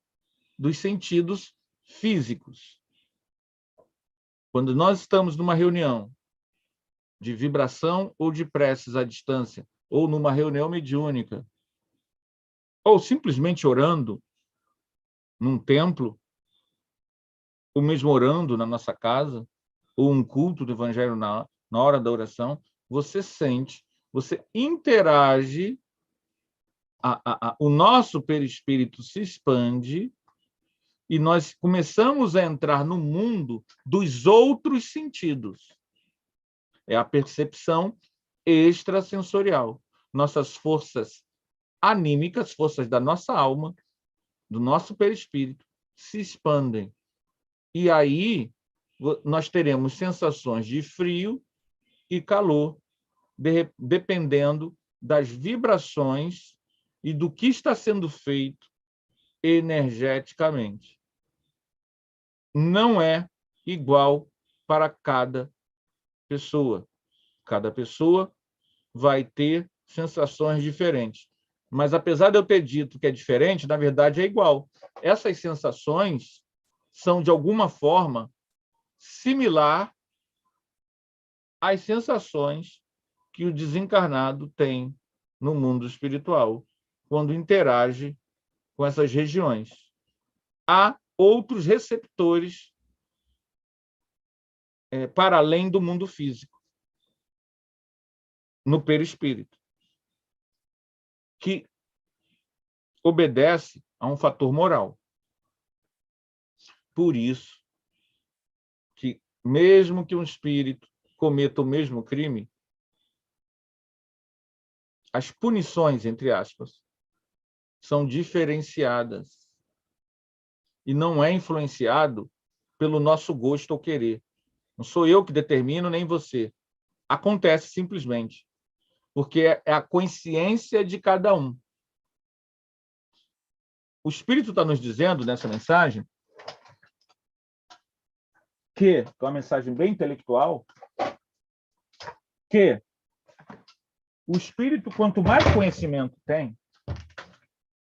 dos sentidos físicos. Quando nós estamos numa reunião de vibração ou de preces à distância, ou numa reunião mediúnica, ou simplesmente orando num templo, ou mesmo orando na nossa casa, ou um culto do Evangelho na hora da oração, você sente, você interage, o nosso perispírito se expande e nós começamos a entrar no mundo dos outros sentidos. É a percepção extrasensorial. Nossas forças anímicas, forças da nossa alma, do nosso perispírito, se expandem. E aí nós teremos sensações de frio e calor, dependendo das vibrações e do que está sendo feito energeticamente. Não é igual para cada pessoa. Cada pessoa vai ter sensações diferentes. Mas, apesar de eu ter dito que é diferente, na verdade é igual. Essas sensações são, de alguma forma, similar às sensações que o desencarnado tem no mundo espiritual, quando interage com essas regiões. Há outros receptores para além do mundo físico, no perispírito, que obedece a um fator moral. Por isso que, mesmo que um espírito cometa o mesmo crime, as punições, entre aspas, são diferenciadas e não é influenciado pelo nosso gosto ou querer. Não sou eu que determino, nem você. Acontece simplesmente, porque é a consciência de cada um. O Espírito está nos dizendo, nessa mensagem, que é uma mensagem bem intelectual, que o Espírito, quanto mais conhecimento tem,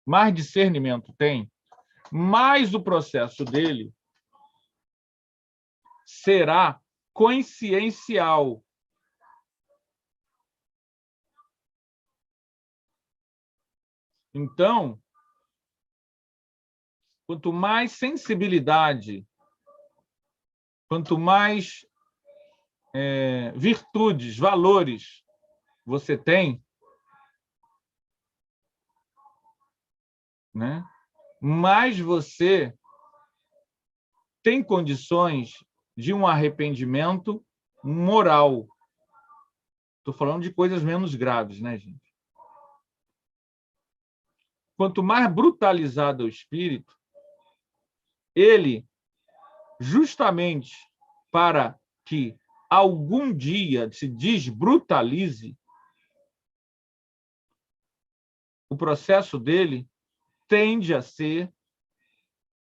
mais discernimento tem, mais o processo dele será consciencial. Então, quanto mais sensibilidade, quanto mais virtudes, valores você tem, né, mais você tem condições de um arrependimento moral. Estou falando de coisas menos graves, né, gente? Quanto mais brutalizado o espírito, ele, justamente para que algum dia se desbrutalize, o processo dele tende a ser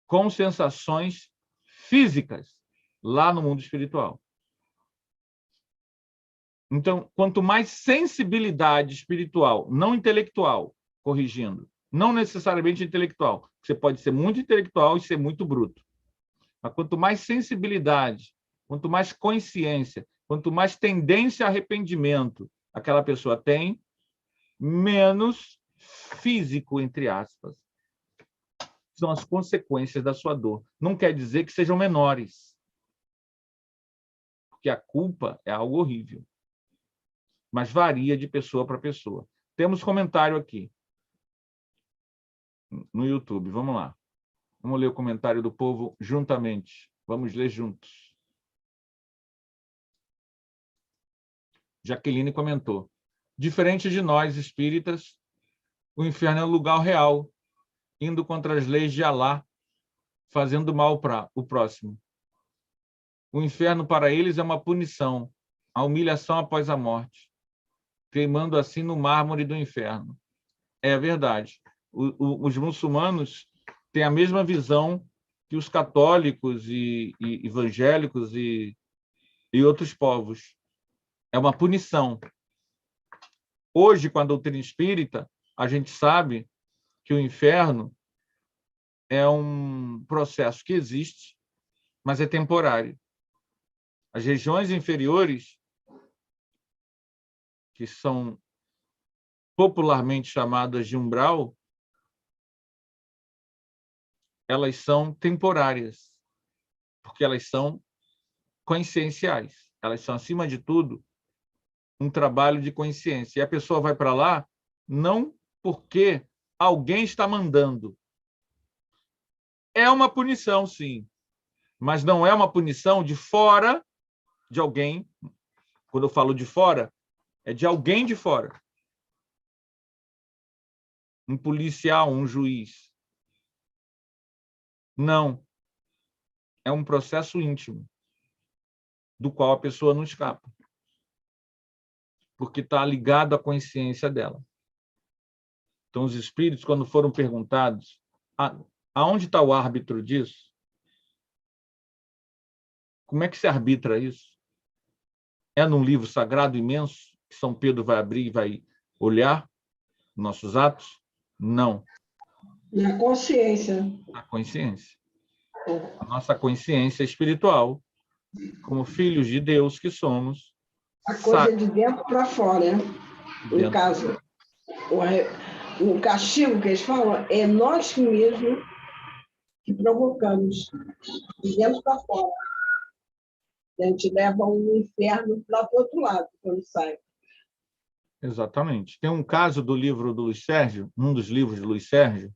com sensações físicas lá no mundo espiritual. Então, quanto mais sensibilidade espiritual, não intelectual, corrigindo, não necessariamente intelectual, você pode ser muito intelectual e ser muito bruto, mas quanto mais sensibilidade, quanto mais consciência, quanto mais tendência a arrependimento aquela pessoa tem, menos físico, entre aspas, são as consequências da sua dor. Não quer dizer que sejam menores, porque a culpa é algo horrível, mas varia de pessoa para pessoa. Temos comentário aqui no YouTube. Vamos lá. Vamos ler o comentário do povo juntamente. Vamos ler juntos. Jaqueline comentou: diferente de nós, espíritas, o inferno é um lugar real, indo contra as leis de Alá, fazendo mal para o próximo. O inferno para eles é uma punição, a humilhação após a morte, queimando assim no mármore do inferno. É verdade. Os muçulmanos têm a mesma visão que os católicos e evangélicos e outros povos. É uma punição. Hoje, com a doutrina espírita, a gente sabe que o inferno é um processo que existe, mas é temporário. As regiões inferiores, que são popularmente chamadas de umbral, elas são temporárias, porque elas são conscienciais. Elas são, acima de tudo, um trabalho de consciência. E a pessoa vai para lá não porque alguém está mandando. É uma punição, sim, mas não é uma punição de fora de alguém. Quando eu falo de fora, é de alguém de fora. Um policial, um juiz. Não. É um processo íntimo, do qual a pessoa não escapa, porque está ligado à consciência dela. Então, os espíritos, quando foram perguntados aonde está o árbitro disso, como é que se arbitra isso? É num livro sagrado imenso, que São Pedro vai abrir e vai olhar nossos atos? Não. Na consciência. A consciência. A nossa consciência espiritual, como filhos de Deus que somos, A coisa é de dentro para fora, né? No caso, o castigo que eles falam é nós mesmos que provocamos, de dentro para fora. A gente leva um inferno para o outro lado, quando sai. Exatamente. Tem um caso do livro do Luiz Sérgio, um dos livros de Luiz Sérgio,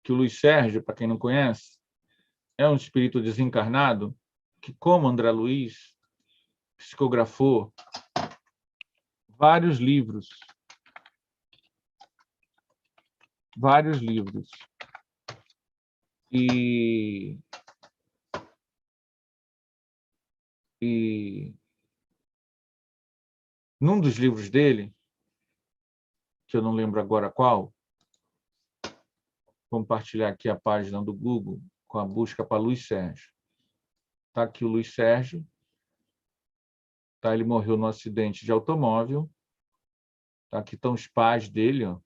que o Luiz Sérgio, para quem não conhece, é um espírito desencarnado que, como André Luiz, psicografou vários livros. E num dos livros dele, que eu não lembro agora qual, vou compartilhar aqui a página do Google com a busca para Luiz Sérgio. Está aqui o Luiz Sérgio. Tá, ele morreu num acidente de automóvel. Tá, aqui estão os pais dele. Ó.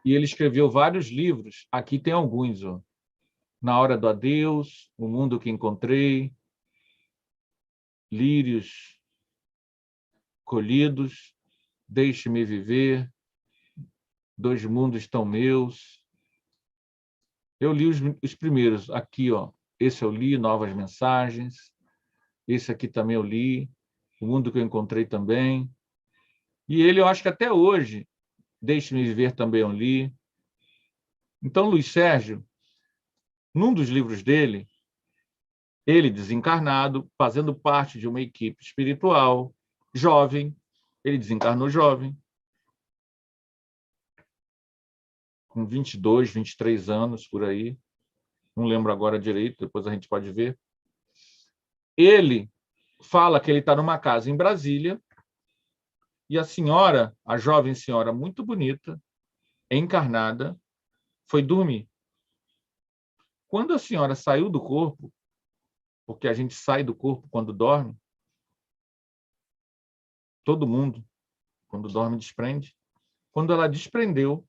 E ele escreveu vários livros. Aqui tem alguns. Ó. Na Hora do Adeus, O Mundo que Encontrei, Lírios Colhidos, Deixe-me Viver, Dois Mundos Tão Meus. Eu li os primeiros. Aqui, ó. Esse eu li, Novas Mensagens. Esse aqui também eu li, O Mundo que eu Encontrei também. E ele, eu acho que até hoje, Deixe-me Viver também eu li. Então, Luiz Sérgio, num dos livros dele, ele desencarnado, fazendo parte de uma equipe espiritual, jovem, ele desencarnou jovem, com 22, 23 anos, por aí, não lembro agora direito, depois a gente pode ver. Ele fala que ele está numa casa em Brasília E a senhora, a jovem senhora, muito bonita, encarnada, foi dormir. Quando a senhora saiu do corpo, porque a gente sai do corpo quando dorme, todo mundo, quando dorme, desprende. Quando ela desprendeu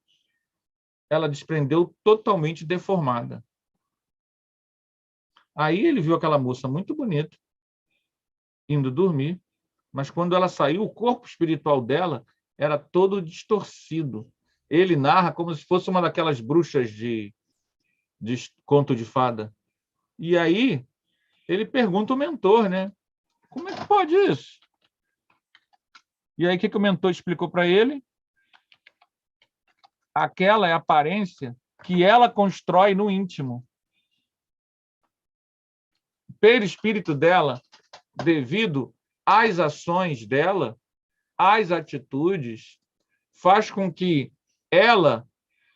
totalmente deformada. Aí ele viu aquela moça muito bonita, indo dormir, mas quando ela saiu, o corpo espiritual dela era todo distorcido. Ele narra como se fosse uma daquelas bruxas de conto de fada. E aí ele pergunta ao mentor, né? Como é que pode isso? E aí o que o mentor explicou para ele? Aquela é a aparência que ela constrói no íntimo. O perispírito dela, devido às ações dela, às atitudes, faz com que ela,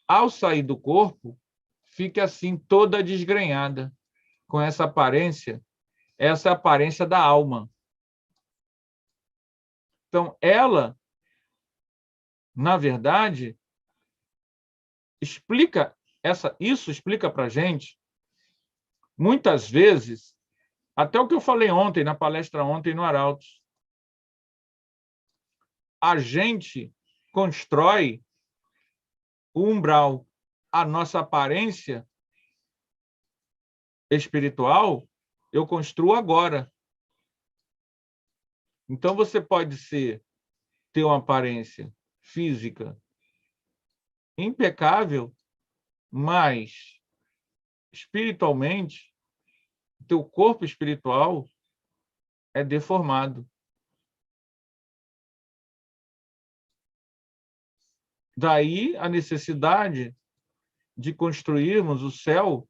ao sair do corpo, fique assim toda desgrenhada, com essa aparência é a aparência da alma. Então, ela, na verdade, isso explica para a gente, muitas vezes, até o que eu falei ontem, na palestra ontem no Arautos. A gente constrói o umbral, a nossa aparência espiritual, eu construo agora. Então, você pode ter uma aparência física impecável, mas espiritualmente, teu corpo espiritual é deformado. Daí a necessidade de construirmos o céu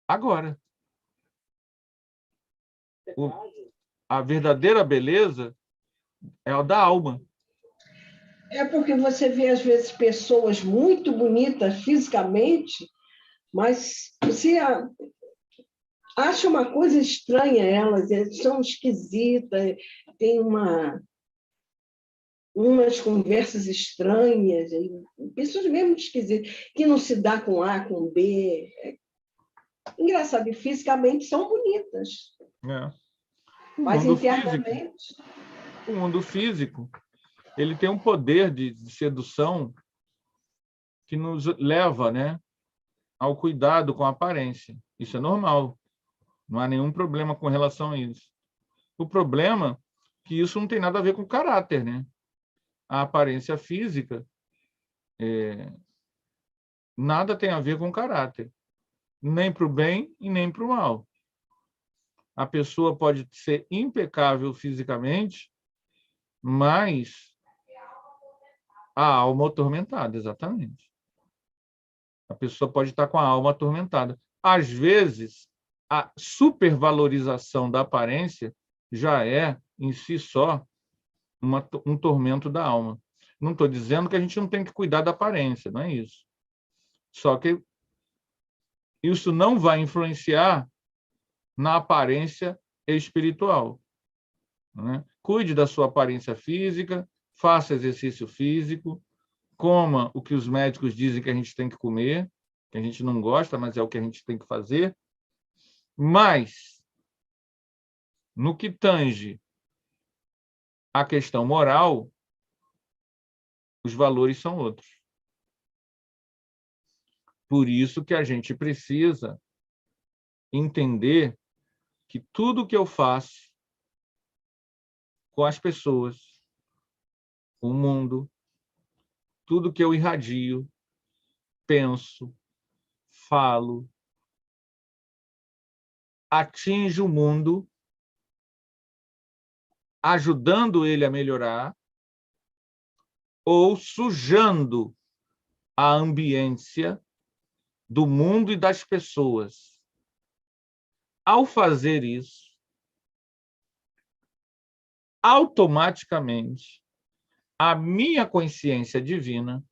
agora. A verdadeira beleza é a da alma. É porque você vê, às vezes, pessoas muito bonitas fisicamente, mas você acha uma coisa estranha elas são esquisitas, tem umas conversas estranhas, pessoas mesmo esquisitas, que não se dá com A, com B. Engraçado, e fisicamente são bonitas, É. mas internamente... O mundo físico, ele tem um poder de sedução que nos leva, né, ao cuidado com a aparência. Isso é normal. Não há nenhum problema com relação a isso. O problema é que isso não tem nada a ver com caráter, né? A aparência física nada tem a ver com caráter, nem para o bem e nem para o mal. A pessoa pode ser impecável fisicamente, mas a alma atormentada, exatamente. A pessoa pode estar com a alma atormentada. Às vezes, a supervalorização da aparência já é, em si só, um tormento da alma. Não estou dizendo que a gente não tem que cuidar da aparência, não é isso. Só que isso não vai influenciar na aparência espiritual. Né? Cuide da sua aparência física, faça exercício físico, coma o que os médicos dizem que a gente tem que comer, que a gente não gosta, mas é o que a gente tem que fazer. Mas, no que tange a questão moral, os valores são outros. Por isso que a gente precisa entender que tudo que eu faço com as pessoas, com o mundo, tudo que eu irradio, penso, falo, atinge o mundo, ajudando ele a melhorar ou sujando a ambiência do mundo e das pessoas. Ao fazer isso, automaticamente, a minha consciência divina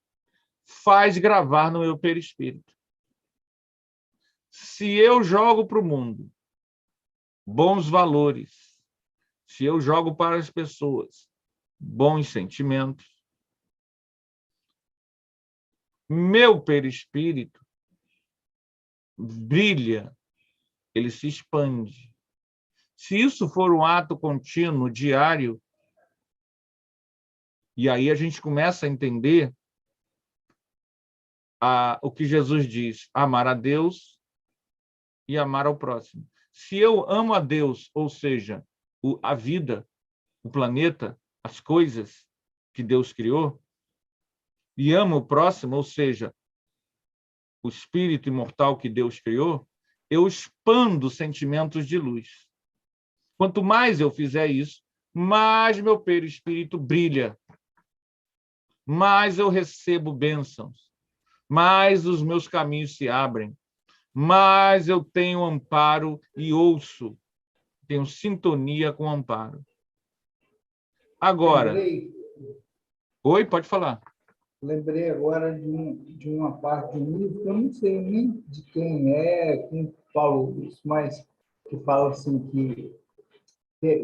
faz gravar no meu perispírito. Se eu jogo para o mundo bons valores, se eu jogo para as pessoas bons sentimentos. Meu perispírito brilha, ele se expande. Se isso for um ato contínuo, diário, e aí a gente começa a entender o que Jesus diz, amar a Deus e amar ao próximo. Se eu amo a Deus, ou seja, a vida, o planeta, as coisas que Deus criou, e amo o próximo, ou seja, o espírito imortal que Deus criou, eu expando sentimentos de luz. Quanto mais eu fizer isso, mais meu perispírito brilha, mais eu recebo bênçãos, mais os meus caminhos se abrem, mais eu tenho amparo e ouço, tenho sintonia com o amparo. Agora... Oi, pode falar. Lembrei agora de uma parte do livro, que eu não sei nem de quem falou isso, mas que fala assim que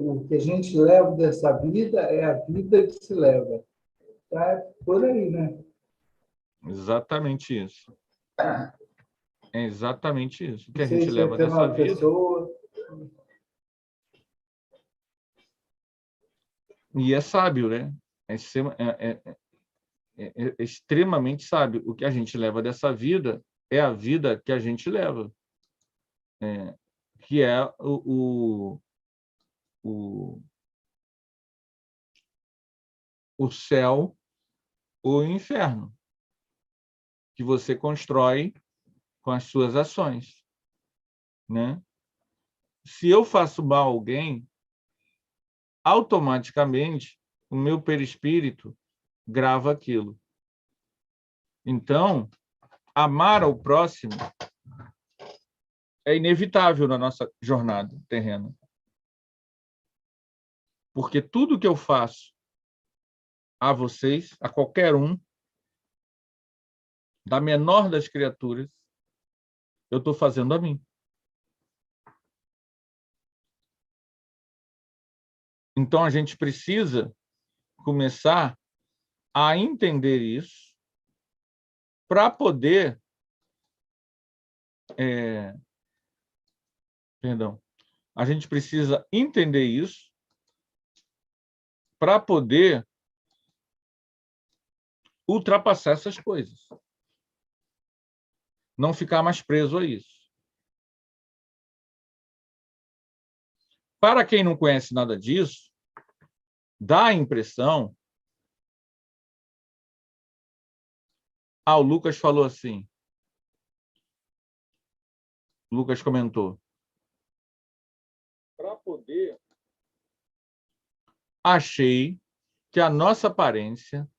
o que a gente leva dessa vida é a vida que se leva. Tá por aí, né? Exatamente isso. É exatamente isso. O que a Não sei gente se leva pela dessa vida... pessoa. E é sábio, né? É extremamente sábio. O que a gente leva dessa vida é a vida que a gente leva. Que é o céu ou o inferno, que você constrói com as suas ações, né? Se eu faço mal a alguém, automaticamente o meu perispírito grava aquilo. Então, amar ao próximo é inevitável na nossa jornada terrena. Porque tudo que eu faço a vocês, a qualquer um, da menor das criaturas, eu estou fazendo a mim. Então, a gente precisa começar a entender isso para poder... A gente precisa entender isso para poder ultrapassar essas coisas. Não ficar mais preso a isso. Para quem não conhece nada disso, dá a impressão... o Lucas falou assim. Lucas comentou. Para poder... Achei que a nossa aparência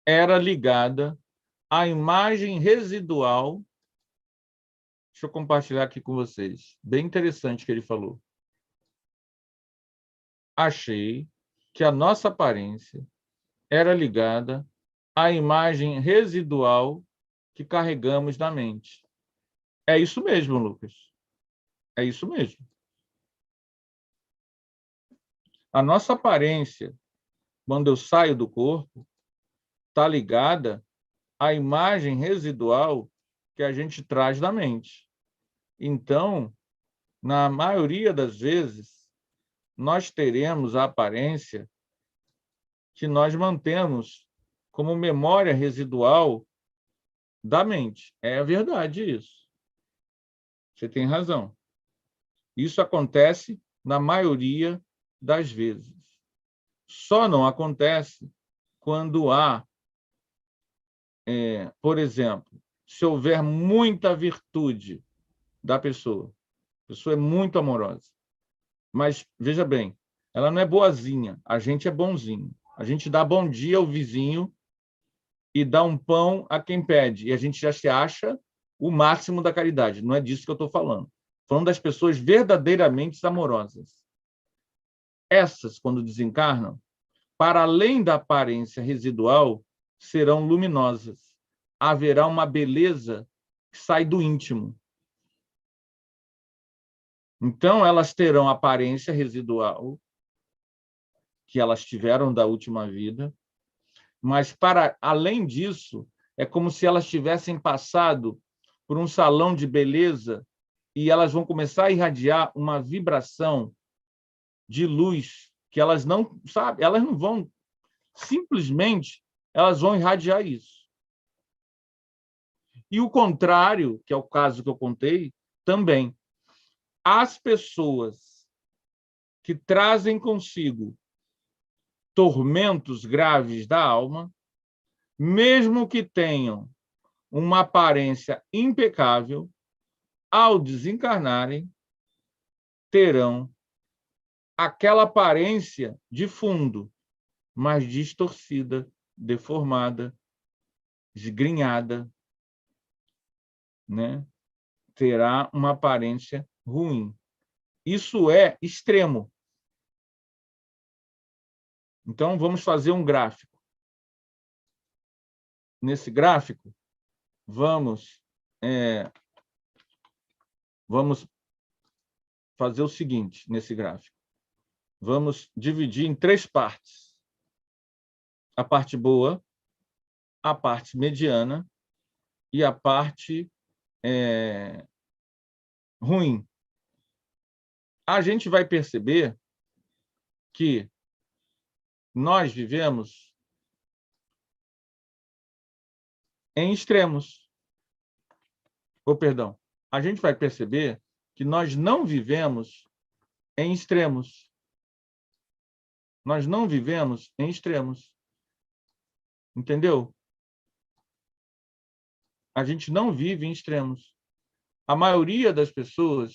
era ligada à imagem residual... Deixa eu compartilhar aqui com vocês. Bem interessante o que ele falou. Achei que a nossa aparência era ligada à imagem residual que carregamos na mente. É isso mesmo, Lucas. É isso mesmo. A nossa aparência, quando eu saio do corpo, está ligada à imagem residual que a gente traz da mente. Então, na maioria das vezes, nós teremos a aparência que nós mantemos como memória residual da mente. É verdade isso. Você tem razão. Isso acontece na maioria das vezes. Só não acontece quando há, por exemplo, se houver muita virtude da pessoa. A pessoa é muito amorosa. Mas, veja bem, ela não é boazinha, a gente é bonzinho. A gente dá bom dia ao vizinho e dá um pão a quem pede. E a gente já se acha o máximo da caridade. Não é disso que eu estou falando. Falando das pessoas verdadeiramente amorosas. Essas, quando desencarnam, para além da aparência residual, serão luminosas. Haverá uma beleza que sai do íntimo. Então, elas terão aparência residual, que elas tiveram da última vida, mas, para além disso, é como se elas tivessem passado por um salão de beleza e elas vão começar a irradiar uma vibração de luz que elas não, sabe, elas não vão, simplesmente, elas vão irradiar isso. E o contrário, que é o caso que eu contei, também. As pessoas que trazem consigo tormentos graves da alma, mesmo que tenham uma aparência impecável, ao desencarnarem, terão aquela aparência de fundo, mas distorcida, deformada, esgrinhada, né? Terá uma aparência ruim. Isso é extremo. Então, vamos fazer um gráfico. Nesse gráfico, vamos fazer o seguinte, nesse gráfico. Vamos dividir em 3 partes. A parte boa, a parte mediana e a parte ruim. A gente vai perceber que nós vivemos em extremos. Perdão. A gente vai perceber que nós não vivemos em extremos. Nós não vivemos em extremos. Entendeu? A gente não vive em extremos. A maioria das pessoas,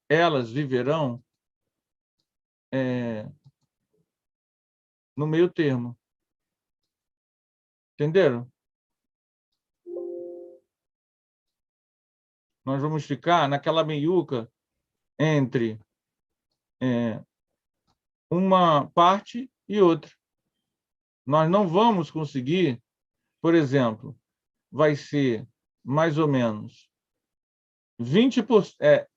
elas viverão no meio termo. Entenderam? Nós vamos ficar naquela meiuca entre uma parte e outra. Nós não vamos conseguir, por exemplo, vai ser mais ou menos 20%.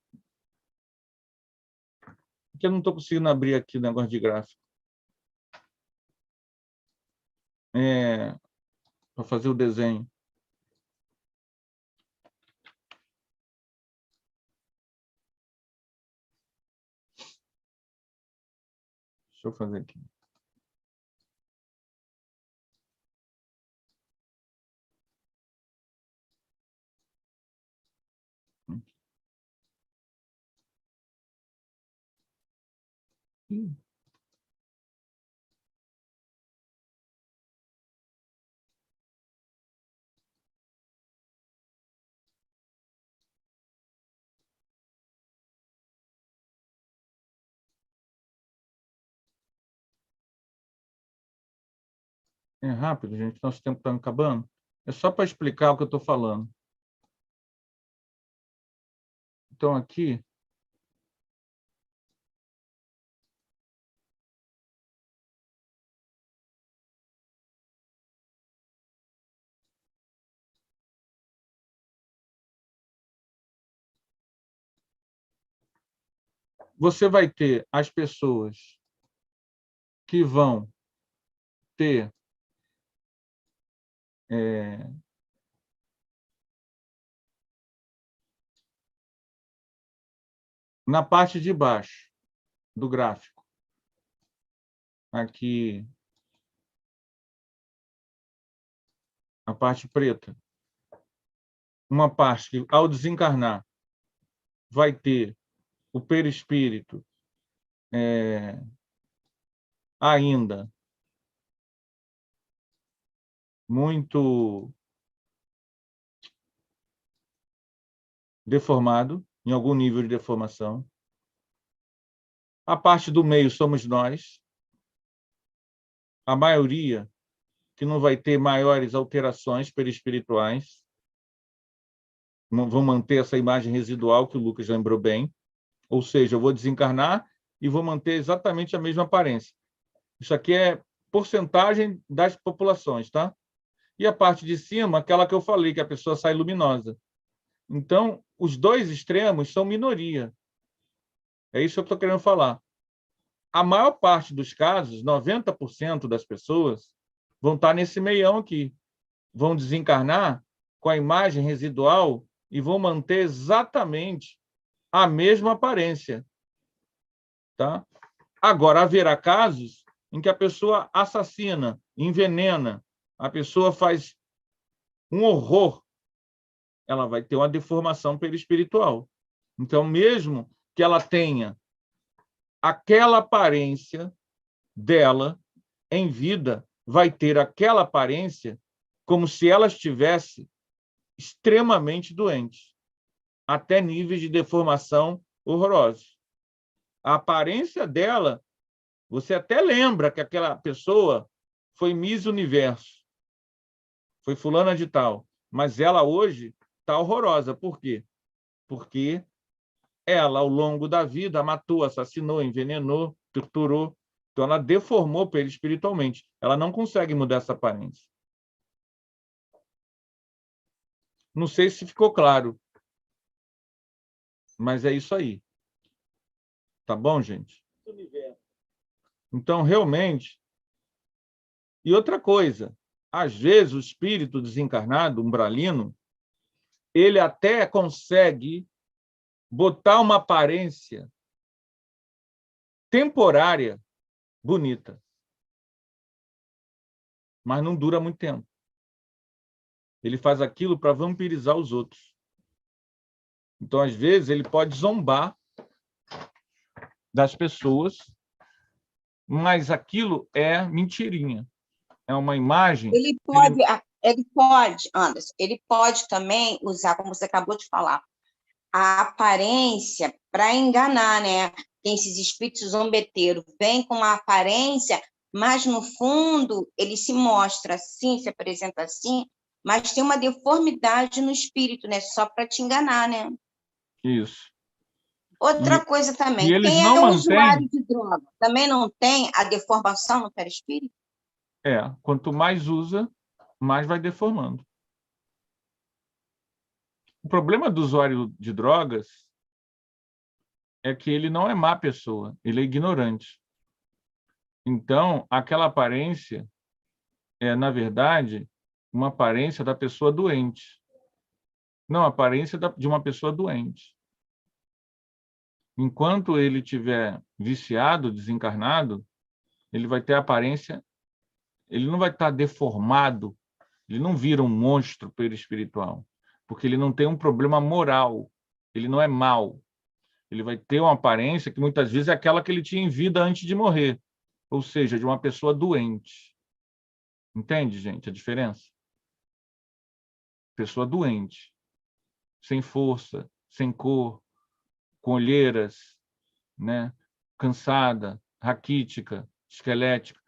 Porque eu não estou conseguindo abrir aqui o negócio de gráfico. Para fazer o desenho. Deixa eu fazer aqui. É rápido, gente. Nosso tempo está acabando. É só para explicar o que eu estou falando. Então, aqui... Você vai ter as pessoas que vão ter na parte de baixo do gráfico, aqui, a parte preta, uma parte que, ao desencarnar, vai ter o perispírito ainda muito deformado, em algum nível de deformação. A parte do meio somos nós. A maioria que não vai ter maiores alterações perispirituais. Vão manter essa imagem residual que o Lucas lembrou bem. Ou seja, eu vou desencarnar e vou manter exatamente a mesma aparência. Isso aqui é porcentagem das populações, tá? E a parte de cima, aquela que eu falei, que a pessoa sai luminosa. Então, os dois extremos são minoria. É isso que eu estou querendo falar. A maior parte dos casos, 90% das pessoas, vão estar nesse meião aqui. Vão desencarnar com a imagem residual e vão manter exatamente a mesma aparência. Tá? Agora, haverá casos em que a pessoa assassina, envenena, a pessoa faz um horror, ela vai ter uma deformação perispiritual. Então, mesmo que ela tenha aquela aparência dela em vida, vai ter aquela aparência como se ela estivesse extremamente doente, até níveis de deformação horrorosos. A aparência dela, você até lembra que aquela pessoa foi Miss Universo, foi fulana de tal, mas ela hoje está horrorosa. Por quê? Porque ela, ao longo da vida, matou, assassinou, envenenou, torturou. Então, ela deformou perispiritualmente. Ela não consegue mudar essa aparência. Não sei se ficou claro, mas é isso aí. Tá bom, gente? Então, realmente... E outra coisa, às vezes o espírito desencarnado, umbralino, ele até consegue botar uma aparência temporária bonita, mas não dura muito tempo. Ele faz aquilo para vampirizar os outros. Então, às vezes, ele pode zombar das pessoas, mas aquilo é mentirinha. É uma imagem... Ele pode, Anderson, ele pode também usar, como você acabou de falar, a aparência para enganar, né? Tem esses espíritos zombeteiros, vêm com uma aparência, mas no fundo ele se mostra assim, se apresenta assim, mas tem uma deformidade no espírito, né? Só para te enganar, né? Isso. Outra coisa também, e eles quem não é mantêm... usuário de droga também não tem a deformação no perispírito? Quanto mais usa, mais vai deformando. O problema do usuário de drogas é que ele não é má pessoa, ele é ignorante. Então, aquela aparência é, na verdade, uma aparência da pessoa doente. Não, a aparência de uma pessoa doente. Enquanto ele estiver viciado, desencarnado, ele vai ter aparência, ele não vai estar deformado, ele não vira um monstro perispiritual, porque ele não tem um problema moral, ele não é mau. Ele vai ter uma aparência que muitas vezes é aquela que ele tinha em vida antes de morrer, ou seja, de uma pessoa doente. Entende, gente, a diferença? Pessoa doente, sem força, sem cor, com olheiras, né? Cansada, raquítica, esquelética,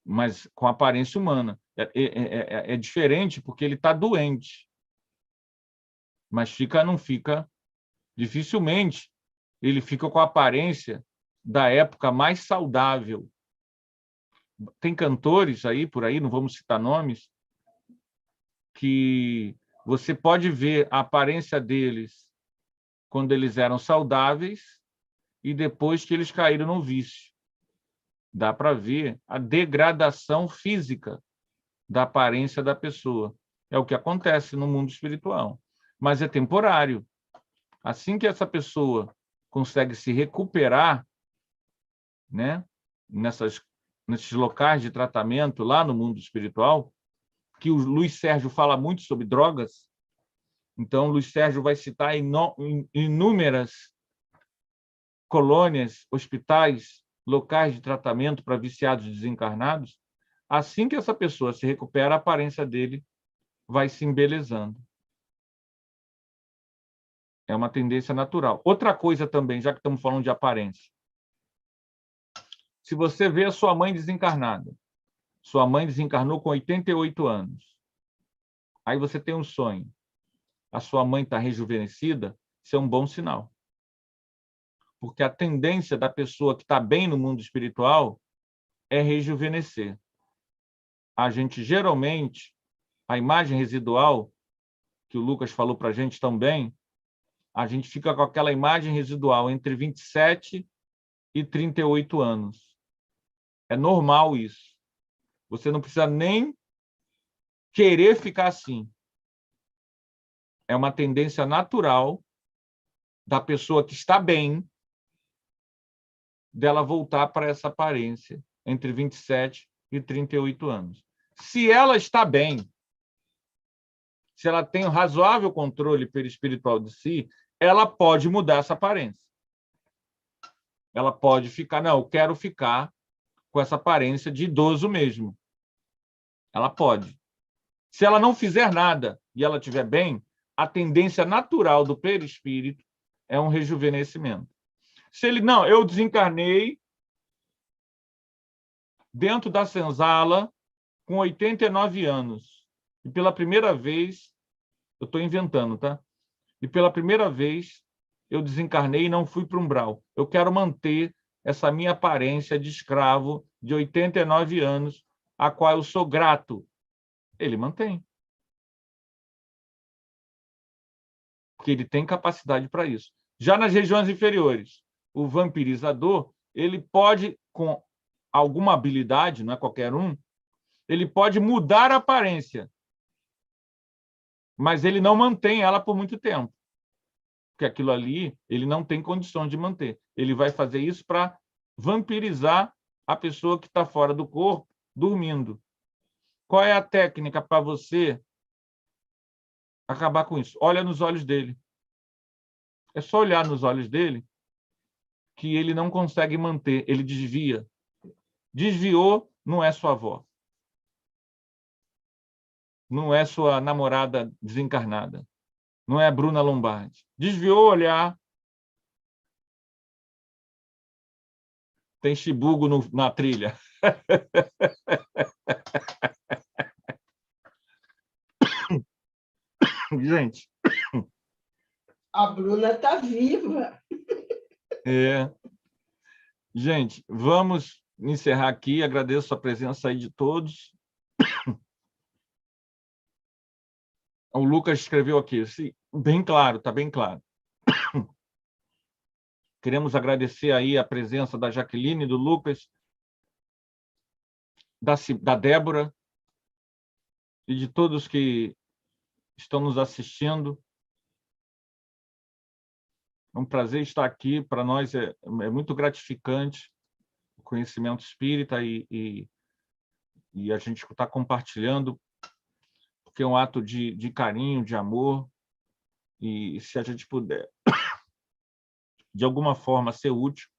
mas com aparência humana. É diferente porque ele está doente, mas não fica, dificilmente ele fica com a aparência da época mais saudável. Tem cantores aí, por aí, não vamos citar nomes, que você pode ver a aparência deles quando eles eram saudáveis e depois que eles caíram no vício. Dá para ver a degradação física da aparência da pessoa. É o que acontece no mundo espiritual. Mas é temporário. Assim que essa pessoa consegue se recuperar, né, nesses locais de tratamento lá no mundo espiritual, que o Luiz Sérgio fala muito sobre drogas, então o Luiz Sérgio vai citar inúmeras colônias, hospitais, locais de tratamento para viciados desencarnados. Assim que essa pessoa se recupera, a aparência dele vai se embelezando. É uma tendência natural. Outra coisa também, já que estamos falando de aparência. Se você vê a sua mãe desencarnada, sua mãe desencarnou com 88 anos, aí você tem um sonho, a sua mãe está rejuvenescida, isso é um bom sinal. Porque a tendência da pessoa que está bem no mundo espiritual é rejuvenescer. A gente, geralmente, a imagem residual, que o Lucas falou para a gente também, a gente fica com aquela imagem residual entre 27 e 38 anos. É normal isso. Você não precisa nem querer ficar assim. É uma tendência natural da pessoa que está bem, dela voltar para essa aparência entre 27 e 38 anos. Se ela está bem, se ela tem um razoável controle perispiritual de si, ela pode mudar essa aparência. Ela pode ficar, não, eu quero ficar com essa aparência de idoso mesmo. Ela pode. Se ela não fizer nada e ela estiver bem, a tendência natural do perispírito é um rejuvenescimento. Se ele, não, eu desencarnei dentro da senzala com 89 anos. E pela primeira vez, eu estou inventando, tá? E pela primeira vez, eu desencarnei e não fui para o umbral. Eu quero manter essa minha aparência de escravo de 89 anos, a qual eu sou grato. Ele mantém. Porque ele tem capacidade para isso. Já nas regiões inferiores, o vampirizador, ele pode, com alguma habilidade, não é qualquer um, ele pode mudar a aparência, mas ele não mantém ela por muito tempo. Porque aquilo ali, ele não tem condições de manter. Ele vai fazer isso para vampirizar a pessoa que está fora do corpo, dormindo. Qual é a técnica para você acabar com isso? Olha nos olhos dele. É só olhar nos olhos dele que ele não consegue manter, ele desvia. Desviou, não é sua avó. Não é sua namorada desencarnada. Não é a Bruna Lombardi. Desviou o olhar. Tem chibugo na trilha. Gente. A Bruna está viva. Gente, vamos encerrar aqui. Agradeço a presença aí de todos. O Lucas escreveu aqui, bem claro, está bem claro. Queremos agradecer aí a presença da Jaqueline, do Lucas, da Débora e de todos que estão nos assistindo. É um prazer estar aqui. Para nós é muito gratificante o conhecimento espírita e a gente está compartilhando, porque é um ato de carinho, de amor. E se a gente puder, de alguma forma, ser útil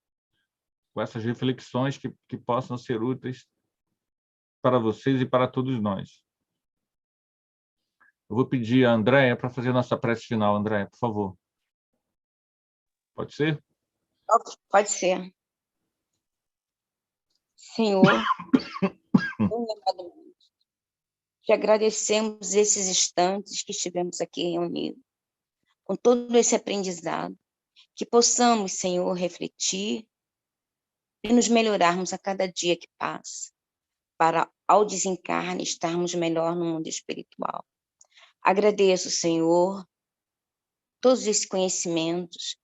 com essas reflexões que possam ser úteis para vocês e para todos nós. Eu vou pedir a Andréia para fazer a nossa prece final. Andréia, por favor. Pode ser? Pode ser. Senhor, te agradecemos esses instantes que estivemos aqui reunidos, com todo esse aprendizado, que possamos, Senhor, refletir e nos melhorarmos a cada dia que passa, para, ao desencarne, estarmos melhor no mundo espiritual. Agradeço, Senhor, todos esses conhecimentos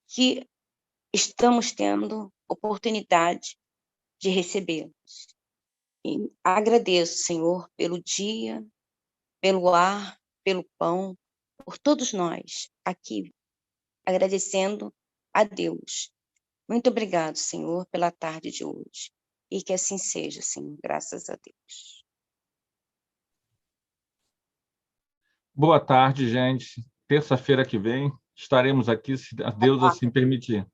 que estamos tendo oportunidade de recebê-los. E agradeço, Senhor, pelo dia, pelo ar, pelo pão, por todos nós aqui, agradecendo a Deus. Muito obrigado, Senhor, pela tarde de hoje. E que assim seja, Senhor, graças a Deus. Boa tarde, gente. Terça-feira que vem estaremos aqui, se Deus assim permitir.